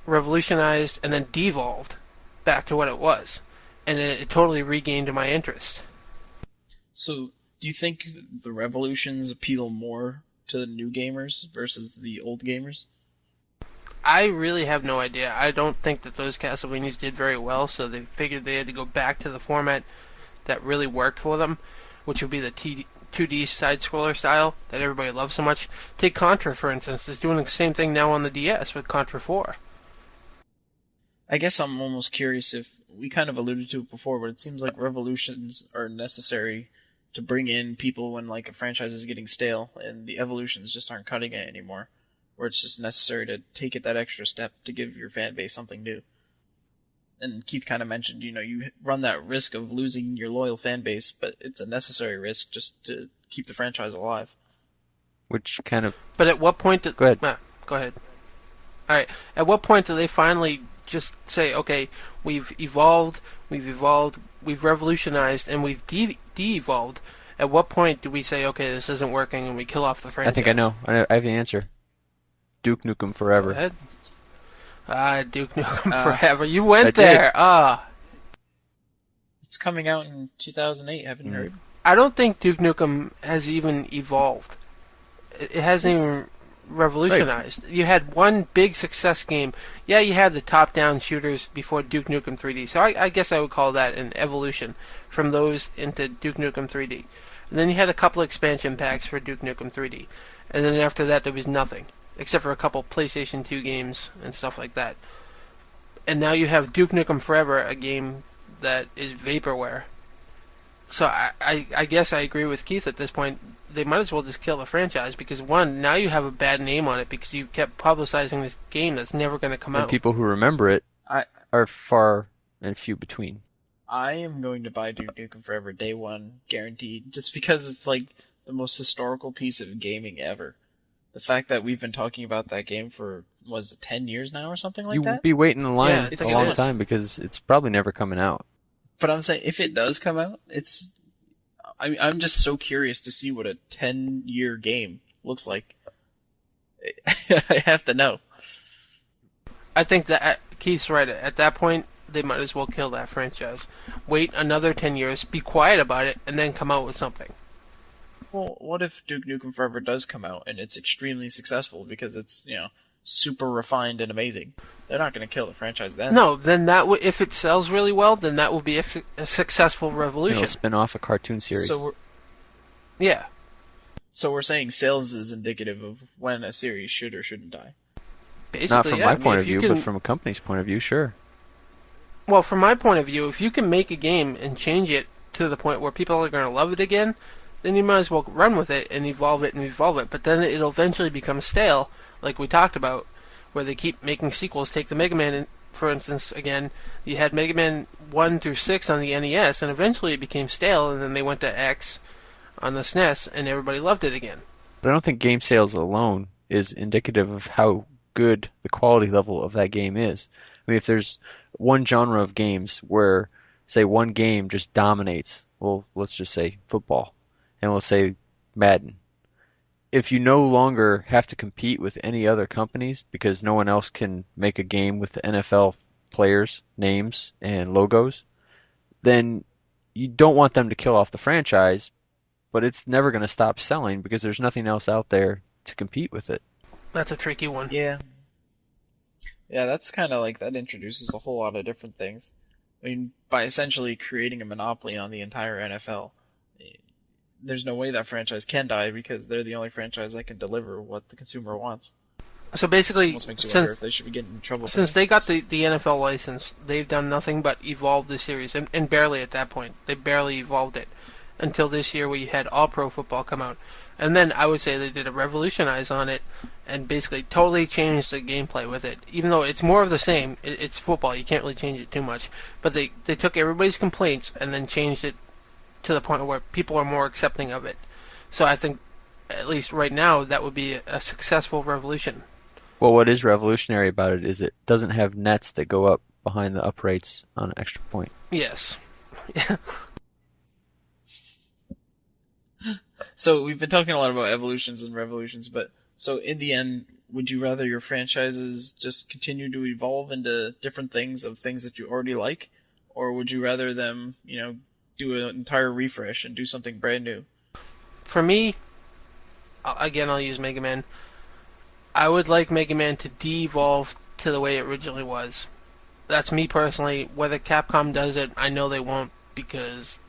revolutionized, and then devolved back to what it was. And then it totally regained my interest. So, do you think the revolutions appeal more to the new gamers versus the old gamers? I really have no idea. I don't think that those Castlevanias did very well, so they figured they had to go back to the format that really worked for them, which would be the 2D side-scroller style that everybody loves so much. Take Contra, for instance. It's doing the same thing now on the DS with Contra 4. I guess I'm almost curious if we kind of alluded to it before, but it seems like revolutions are necessary to bring in people when like a franchise is getting stale, and the evolutions just aren't cutting it anymore. Where it's just necessary to take it that extra step to give your fan base something new. And Keith kind of mentioned, you run that risk of losing your loyal fan base, but it's a necessary risk just to keep the franchise alive. Which kind of... But at what point... Go ahead. Go ahead. All right. At what point do they finally just say, okay, we've evolved, we've revolutionized, and we've de-evolved? At what point do we say, okay, this isn't working, and we kill off the franchise? I think I know. I have the answer. Duke Nukem Forever. Go ahead. Duke Nukem Forever. You went there. It's coming out in 2008, haven't you heard? I don't think Duke Nukem has even evolved. It hasn't even revolutionized. Right. You had one big success game. Yeah, you had the top-down shooters before Duke Nukem 3D, so I guess I would call that an evolution from those into Duke Nukem 3D. And then you had a couple expansion packs for Duke Nukem 3D. And then after that, there was nothing, except for a couple PlayStation 2 games and stuff like that. And now you have Duke Nukem Forever, a game that is vaporware. So I guess I agree with Keith at this point. They might as well just kill the franchise because, one, now you have a bad name on it because you kept publicizing this game that's never going to come out. And people who remember it are far and few between. I am going to buy Duke Nukem Forever day one, guaranteed, just because it's like the most historical piece of gaming ever. The fact that we've been talking about that game for, 10 years now or something like that? You'll be waiting in line a long time because it's probably never coming out. But I'm saying, if it does come out, I'm just so curious to see what a 10-year game looks like. I have to know. I think that Keith's right. At that point, they might as well kill that franchise. Wait another 10 years, be quiet about it, and then come out with something. Well, what if Duke Nukem Forever does come out and it's extremely successful because it's, super refined and amazing? They're not going to kill the franchise then. No, then if it sells really well, then that will be a successful revolution. It'll spin off a cartoon series. Yeah. So we're saying sales is indicative of when a series should or shouldn't die. Basically, not from my point of view, but from a company's point of view, sure. Well, from my point of view, if you can make a game and change it to the point where people are going to love it again, then you might as well run with it and evolve it. But then it'll eventually become stale, like we talked about, where they keep making sequels. Take the Mega Man, for instance, again. You had Mega Man 1 through 6 on the NES, and eventually it became stale, and then they went to X on the SNES, and everybody loved it again. But I don't think game sales alone is indicative of how good the quality level of that game is. I mean, if there's one genre of games where, say, one game just dominates, well, let's just say football, and let's say Madden. if you no longer have to compete with any other companies because no one else can make a game with the NFL players' names and logos, then you don't want them to kill off the franchise, but it's never going to stop selling because there's nothing else out there to compete with it. That's a tricky one. Yeah. Yeah, that's kind of like, that introduces a whole lot of different things. I mean, by essentially creating a monopoly on the entire NFL, there's no way that franchise can die because they're the only franchise that can deliver what the consumer wants. So basically, Almost makes you wonder if they should be getting in trouble. Since they got the NFL license, they've done nothing but evolve the series, and barely at that point. They barely evolved it until this year we had All Pro Football come out. And then I would say they did a revolutionize on it and basically totally changed the gameplay with it. Even though it's more of the same, it's football, you can't really change it too much. But they took everybody's complaints and then changed it to the point where people are more accepting of it. So I think, at least right now, that would be a successful revolution. Well, what is revolutionary about it is it doesn't have nets that go up behind the uprights on an extra point. Yes. So we've been talking a lot about evolutions and revolutions, but so in the end, would you rather your franchises just continue to evolve into different things of things that you already like, or would you rather them, do an entire refresh and do something brand new? For me, again, I'll use Mega Man. I would like Mega Man to de-evolve to the way it originally was. That's me personally. Whether Capcom does it, I know they won't because,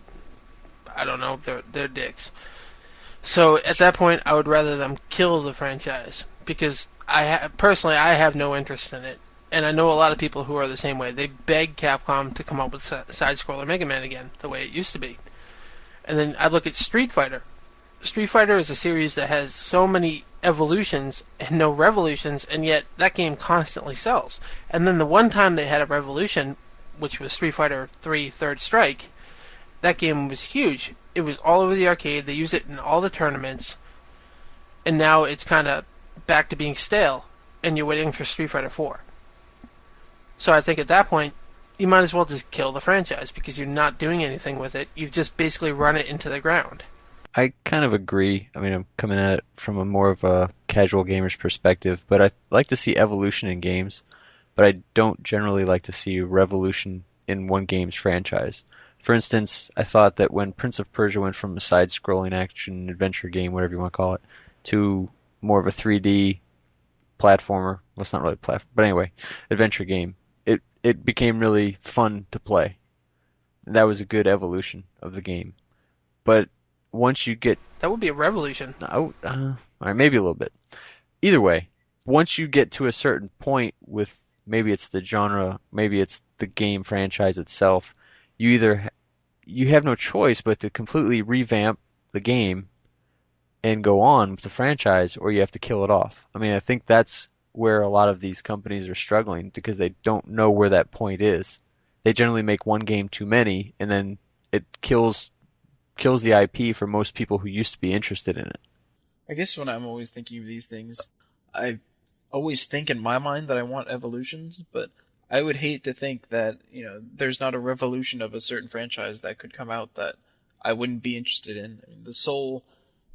I don't know, they're dicks. So at that point, I would rather them kill the franchise because personally, I have no interest in it. And I know a lot of people who are the same way. They beg Capcom to come up with side-scroller Mega Man again, the way it used to be. And then I look at Street Fighter. Street Fighter is a series that has so many evolutions and no revolutions, and yet that game constantly sells. And then the one time they had a revolution, which was Street Fighter 3 Third Strike, that game was huge. It was all over the arcade. They used it in all the tournaments. And now it's kind of back to being stale, and you're waiting for Street Fighter 4. So I think at that point, you might as well just kill the franchise because you're not doing anything with it. You've just basically run it into the ground. I kind of agree. I mean, I'm coming at it from a more of a casual gamer's perspective, but I like to see evolution in games, but I don't generally like to see revolution in one game's franchise. For instance, I thought that when Prince of Persia went from a side-scrolling action-adventure game, whatever you want to call it, to more of a 3D platformer, well, it's not really a platform, but anyway, adventure game, it became really fun to play. That was a good evolution of the game. But once you get... That would be a revolution. All right, maybe a little bit. Either way, once you get to a certain point with maybe it's the genre, maybe it's the game franchise itself, you have no choice but to completely revamp the game and go on with the franchise, or you have to kill it off. I mean, I think that's where a lot of these companies are struggling because they don't know where that point is. They generally make one game too many, and then it kills the IP for most people who used to be interested in it. I guess when I'm always thinking of these things, I always think in my mind that I want evolutions, but I would hate to think that, there's not a revolution of a certain franchise that could come out that I wouldn't be interested in. I mean, the sole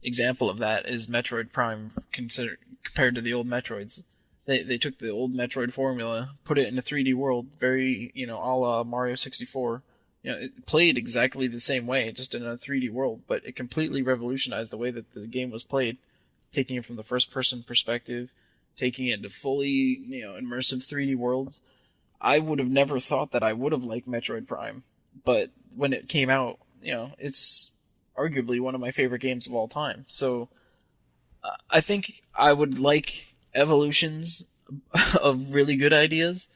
example of that is Metroid Prime compared to the old Metroids. They took the old Metroid formula, put it in a 3D world, very, a la Mario 64. It played exactly the same way, just in a 3D world, but it completely revolutionized the way that the game was played, taking it from the first-person perspective, taking it into fully, immersive 3D worlds. I would have never thought that I would have liked Metroid Prime, but when it came out, it's arguably one of my favorite games of all time. So I think I would like evolutions of really good ideas,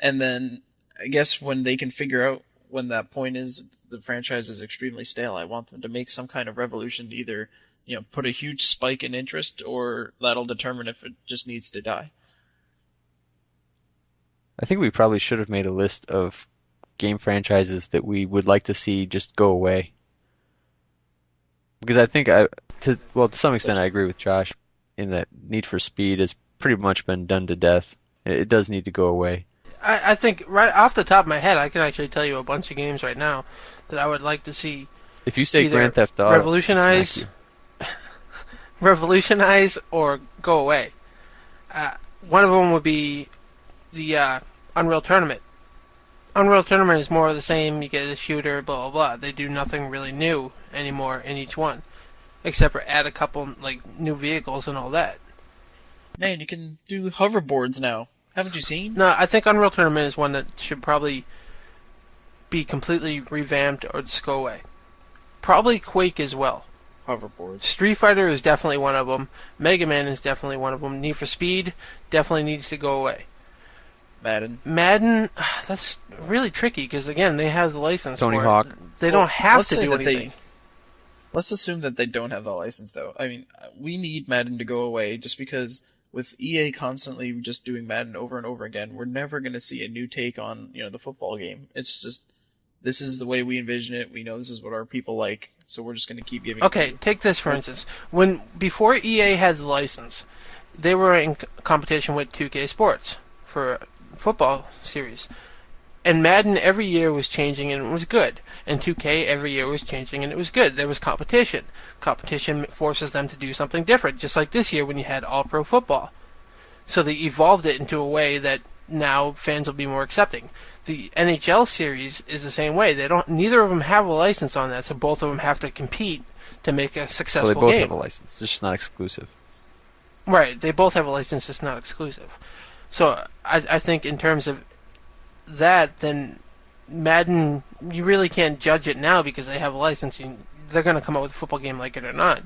and then I guess when they can figure out when that point is, the franchise is extremely stale, I want them to make some kind of revolution to either, put a huge spike in interest, or that'll determine if it just needs to die. I think we probably should have made a list of game franchises that we would like to see just go away. Because I think, to some extent, I agree with Josh in that Need for Speed has pretty much been done to death. It does need to go away. I think right off the top of my head, I can actually tell you a bunch of games right now that I would like to see. If you say Grand Theft Auto, revolutionize, revolutionize or go away. One of them would be the Unreal Tournament. Unreal Tournament is more of the same. You get a shooter, blah, blah, blah. They do nothing really new anymore in each one, except for add a couple new vehicles and all that. Man, you can do hoverboards now. Haven't you seen? No, I think Unreal Tournament is one that should probably be completely revamped or just go away. Probably Quake as well. Hoverboards. Street Fighter is definitely one of them. Mega Man is definitely one of them. Need for Speed definitely needs to go away. Madden, that's really tricky because, again, they have the license Tony for Hawk. it. They don't have to do anything. Let's assume that they don't have the license, though. I mean, we need Madden to go away just because with EA constantly just doing Madden over and over again, we're never going to see a new take on, the football game. It's just, this is the way we envision it. We know this is what our people like, so we're just going to keep giving Okay, take this for instance. Before EA had the license, they were in competition with 2K Sports for football series. And Madden every year was changing and it was good. And 2K every year was changing and it was good. There was competition. Competition forces them to do something different, just like this year when you had All-Pro Football. So they evolved it into a way that now fans will be more accepting. The NHL series is the same way. Neither of them have a license on that, so both of them have to compete to make a successful game. Well, they both have a license. It's just not exclusive. Right. They both have a license. It's not exclusive. So I think in terms of that, then Madden, you really can't judge it now because they have a license. They're going to come out with a football game like it or not.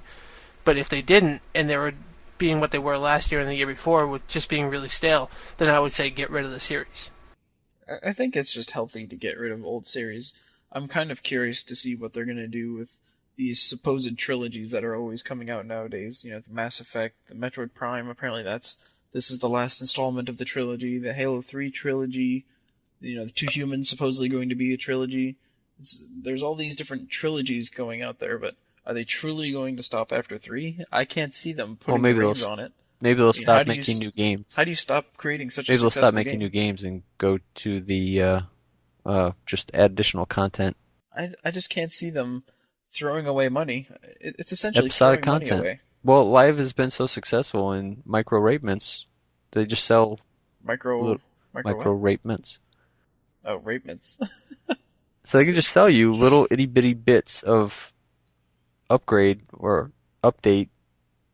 But if they didn't, and they were being what they were last year and the year before, with just being really stale, then I would say get rid of the series. I think it's just healthy to get rid of old series. I'm kind of curious to see what they're going to do with these supposed trilogies that are always coming out nowadays. The Mass Effect, the Metroid Prime, apparently this is the last installment of the trilogy. The Halo 3 trilogy, the Two Humans supposedly going to be a trilogy. There's all these different trilogies going out there, but are they truly going to stop after 3? I can't see them putting brains on it. Maybe they'll stop making new games. How do you stop creating such a Maybe successful they'll stop making game? new games and go to the just add additional content. I just can't see them throwing away money. It's essentially episodic throwing content. money away. Well, Live has been so successful in micro rape mints. They just sell micro rape mints. Oh, rape mints. So they can just sell you little itty bitty bits of upgrade or update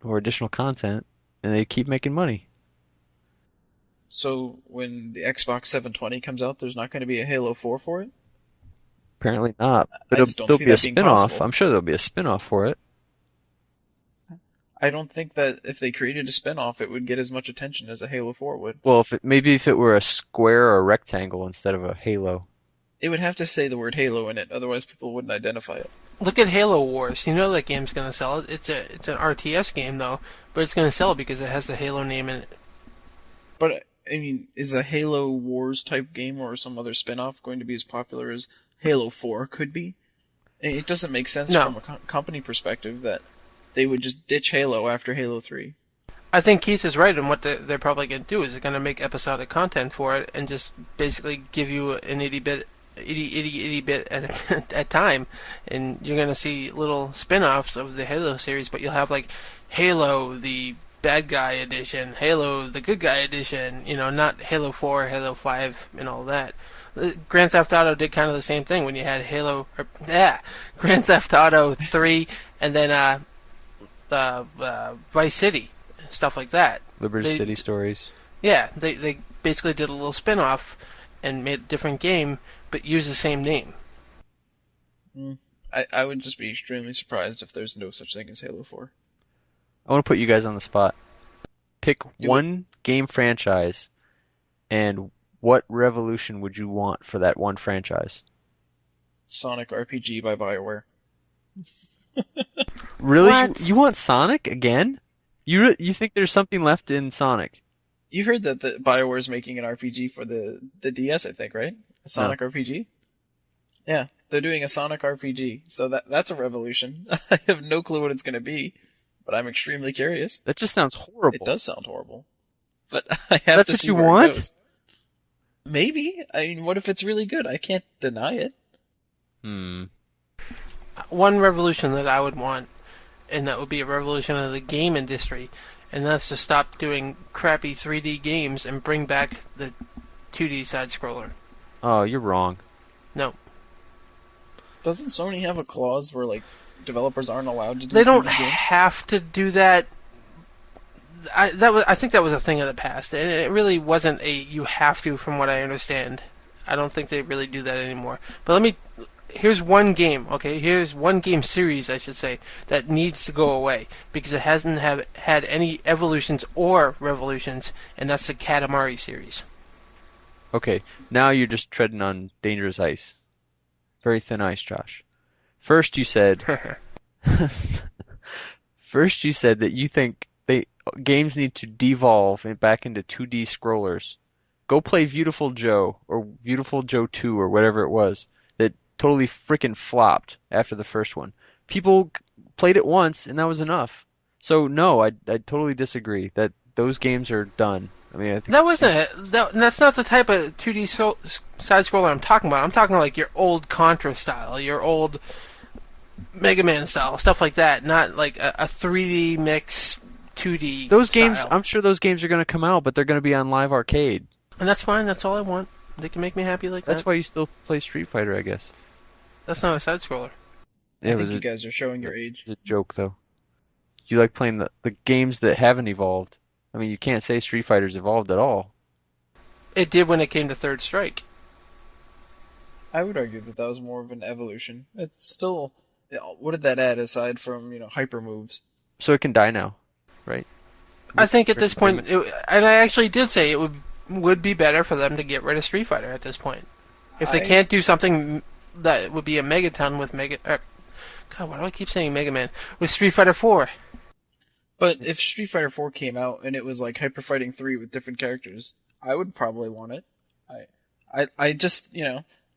or additional content, and they keep making money. So when the Xbox 720 comes out, there's not going to be a Halo 4 for it? Apparently not. But there'll be a spin-off. I'm sure there'll be a spin-off for it. I don't think that if they created a spin-off, it would get as much attention as a Halo 4 would. Well, maybe if it were a square or a rectangle instead of a halo. It would have to say the word Halo in it, otherwise people wouldn't identify it. Look at Halo Wars. You know that game's going to sell. It's an RTS game, though, but it's going to sell because it has the Halo name in it. But, I mean, is a Halo Wars type game or some other spin-off going to be as popular as Halo 4 could be? It doesn't make sense from a company perspective that they would just ditch Halo after Halo 3. I think Keith is right, and what they're probably going to do is they're going to make episodic content for it and just basically give you an itty bit at a time, and you're going to see little spin-offs of the Halo series, but you'll have like Halo the bad guy edition, Halo the good guy edition, not Halo 4, Halo 5, and all that. Grand Theft Auto did kind of the same thing when you had Grand Theft Auto 3 and then Vice City, stuff like that. Liberty City Stories. Yeah, they basically did a little spin-off and made a different game, but used the same name. I would just be extremely surprised if there's no such thing as Halo 4. I want to put you guys on the spot. Pick one game franchise, and what revolution would you want for that one franchise? Sonic RPG by BioWare. Really? What? You want Sonic again? You think there's something left in Sonic? You heard that the BioWare's making an RPG for the DS, I think, right? A Sonic RPG? Yeah, they're doing a Sonic RPG, so that's a revolution. I have no clue what it's going to be, but I'm extremely curious. That just sounds horrible. It does sound horrible. But I have to see where it goes. Maybe. I mean, what if it's really good? I can't deny it. One revolution that I would want, and that would be a revolution of the game industry, and that's to stop doing crappy 3D games and bring back the 2D side-scroller. Oh, you're wrong. No. Doesn't Sony have a clause where like developers aren't allowed to do They don't 3D games? have to do that. I think that was a thing of the past, and it really wasn't a you have to, from what I understand. I don't think they really do that anymore. But here's one game, okay? Here's one game series, I should say, that needs to go away because it hasn't had any evolutions or revolutions, and that's the Katamari series. Okay, now you're just treading on dangerous ice. Very thin ice, Josh. First you said that you think games need to devolve back into 2D scrollers. Go play Beautiful Joe or Beautiful Joe 2 or whatever it was that totally freaking flopped after the first one. People played it once and that was enough. So no, I totally disagree that those games are done. I mean, I think that's not the type of 2D side scroller I'm talking about. I'm talking like your old Contra style, your old Mega Man style, stuff like that. Not like a 3D mix 2D. Those games, style. I'm sure those games are going to come out, but they're going to be on Live Arcade. And that's fine. That's all I want. They can make me happy like that. That's why you still play Street Fighter, I guess. That's not a side scroller. I think you guys are showing your age. It's a joke, though. You like playing the games that haven't evolved. I mean, you can't say Street Fighter's evolved at all. It did when it came to Third Strike. I would argue that was more of an evolution. It's still, what did that add aside from hyper moves? So it can die now, right? I think at this point, and I actually did say it would be better for them to get rid of Street Fighter at this point. If they can't do something that would be a megaton with God, why do I keep saying Mega Man? With Street Fighter 4. But if Street Fighter 4 came out and it was like Hyper Fighting 3 with different characters, I would probably want it. I just,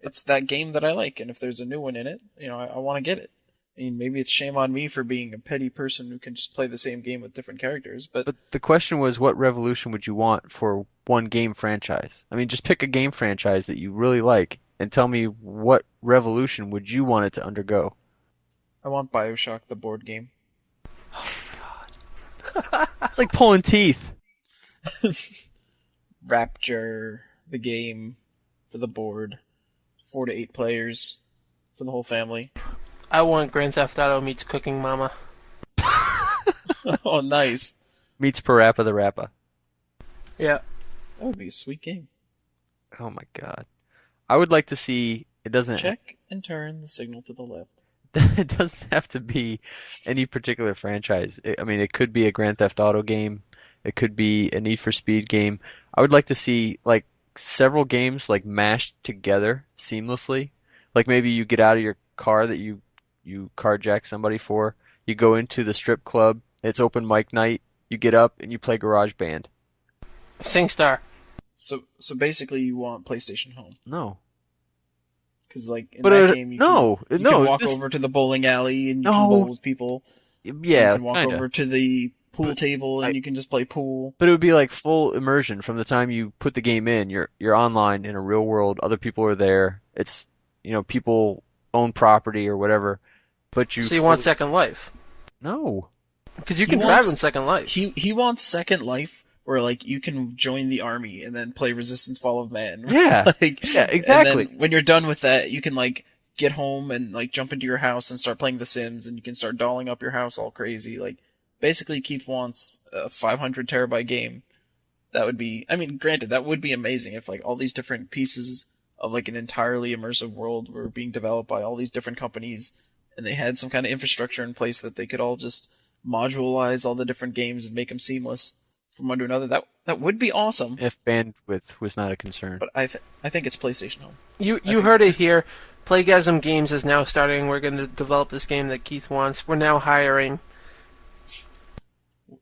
it's that game that I like, and if there's a new one in it, I want to get it. I mean, maybe it's shame on me for being a petty person who can just play the same game with different characters, but the question was, what revolution would you want for one game franchise? I mean, just pick a game franchise that you really like and tell me what revolution would you want it to undergo. I want BioShock, the board game. It's like pulling teeth. Rapture, the game for the board, 4 to 8 players for the whole family. I want Grand Theft Auto meets Cooking Mama. Oh, nice. Meets Parappa the Rappa. Yeah. That would be a sweet game. Oh my god. I would like to see, it doesn't... Check and turn the signal to the left. It doesn't have to be any particular franchise. I mean, it could be a Grand Theft Auto game. It could be a Need for Speed game. I would like to see like several games like mashed together seamlessly. Like maybe you get out of your car that you carjack somebody for. You go into the strip club. It's open mic night. You get up and you play Garage Band. SingStar. So basically, you want PlayStation Home. No. Because like in that game, you can walk over to the bowling alley and you can bowl with people. Yeah, you can walk over to the pool table and you can just play pool. But it would be like full immersion from the time you put the game in. You're online in a real world. Other people are there. It's people own property or whatever. But So you want Second Life? No. Because you can drive in Second Life. He wants Second Life, where like you can join the army and then play Resistance: Fall of Man. Yeah, yeah, exactly. And then when you're done with that, you can like get home and like jump into your house and start playing The Sims, and you can start dolling up your house all crazy. Like basically, Keith wants a 500 terabyte game. That would be, I mean, granted, that would be amazing if like all these different pieces of like an entirely immersive world were being developed by all these different companies, and they had some kind of infrastructure in place that they could all just modularize all the different games and make them seamless from one to another. That would be awesome. If bandwidth was not a concern. But I think it's PlayStation Home. You heard it here. Playgasm Games is now starting. We're going to develop this game that Keith wants. We're now hiring.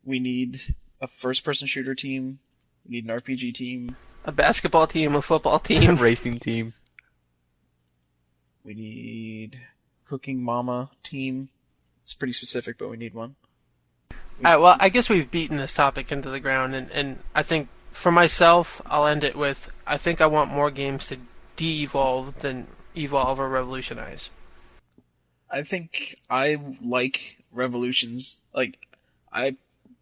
We need a first-person shooter team. We need an RPG team. A basketball team, a football team. Racing team. We need Cooking Mama team. It's pretty specific, but we need one. Alright, well, I guess we've beaten this topic into the ground, and I think, for myself, I'll end it with, I think I want more games to de-evolve than evolve or revolutionize. I think I like revolutions. Like, I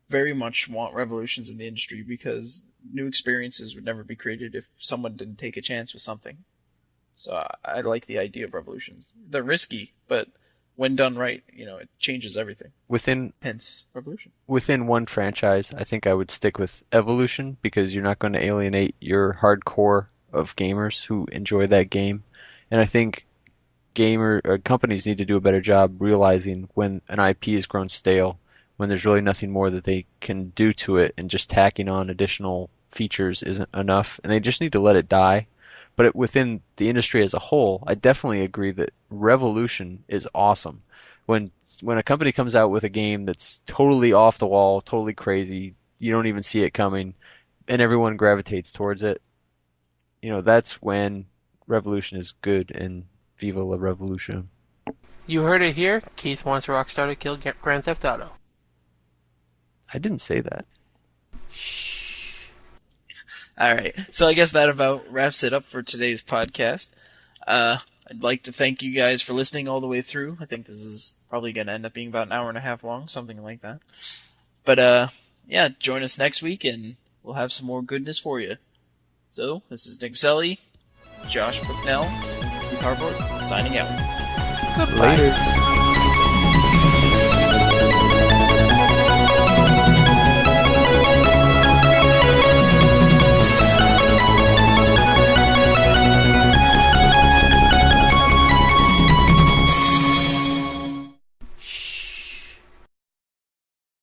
very much want revolutions in the industry because new experiences would never be created if someone didn't take a chance with something. So I like the idea of revolutions. They're risky, but when done right, it changes everything. Hence, revolution. Within one franchise, I think I would stick with Evolution because you're not going to alienate your hardcore of gamers who enjoy that game. And I think companies need to do a better job realizing when an IP has grown stale, when there's really nothing more that they can do to it, and just tacking on additional features isn't enough, and they just need to let it die. But within the industry as a whole, I definitely agree that Revolution is awesome. When a company comes out with a game that's totally off the wall, totally crazy, you don't even see it coming, and everyone gravitates towards it, that's when Revolution is good, and Viva la Revolution. You heard it here. Keith wants Rockstar to kill Grand Theft Auto. I didn't say that. Shh. All right, so I guess that about wraps it up for today's podcast. I'd like to thank you guys for listening all the way through. I think this is probably going to end up being about an hour and a half long, something like that. But, yeah, join us next week, and we'll have some more goodness for you. So, this is Nick Selly, Josh Bucknell, and Harvard, signing out. Goodbye. Later.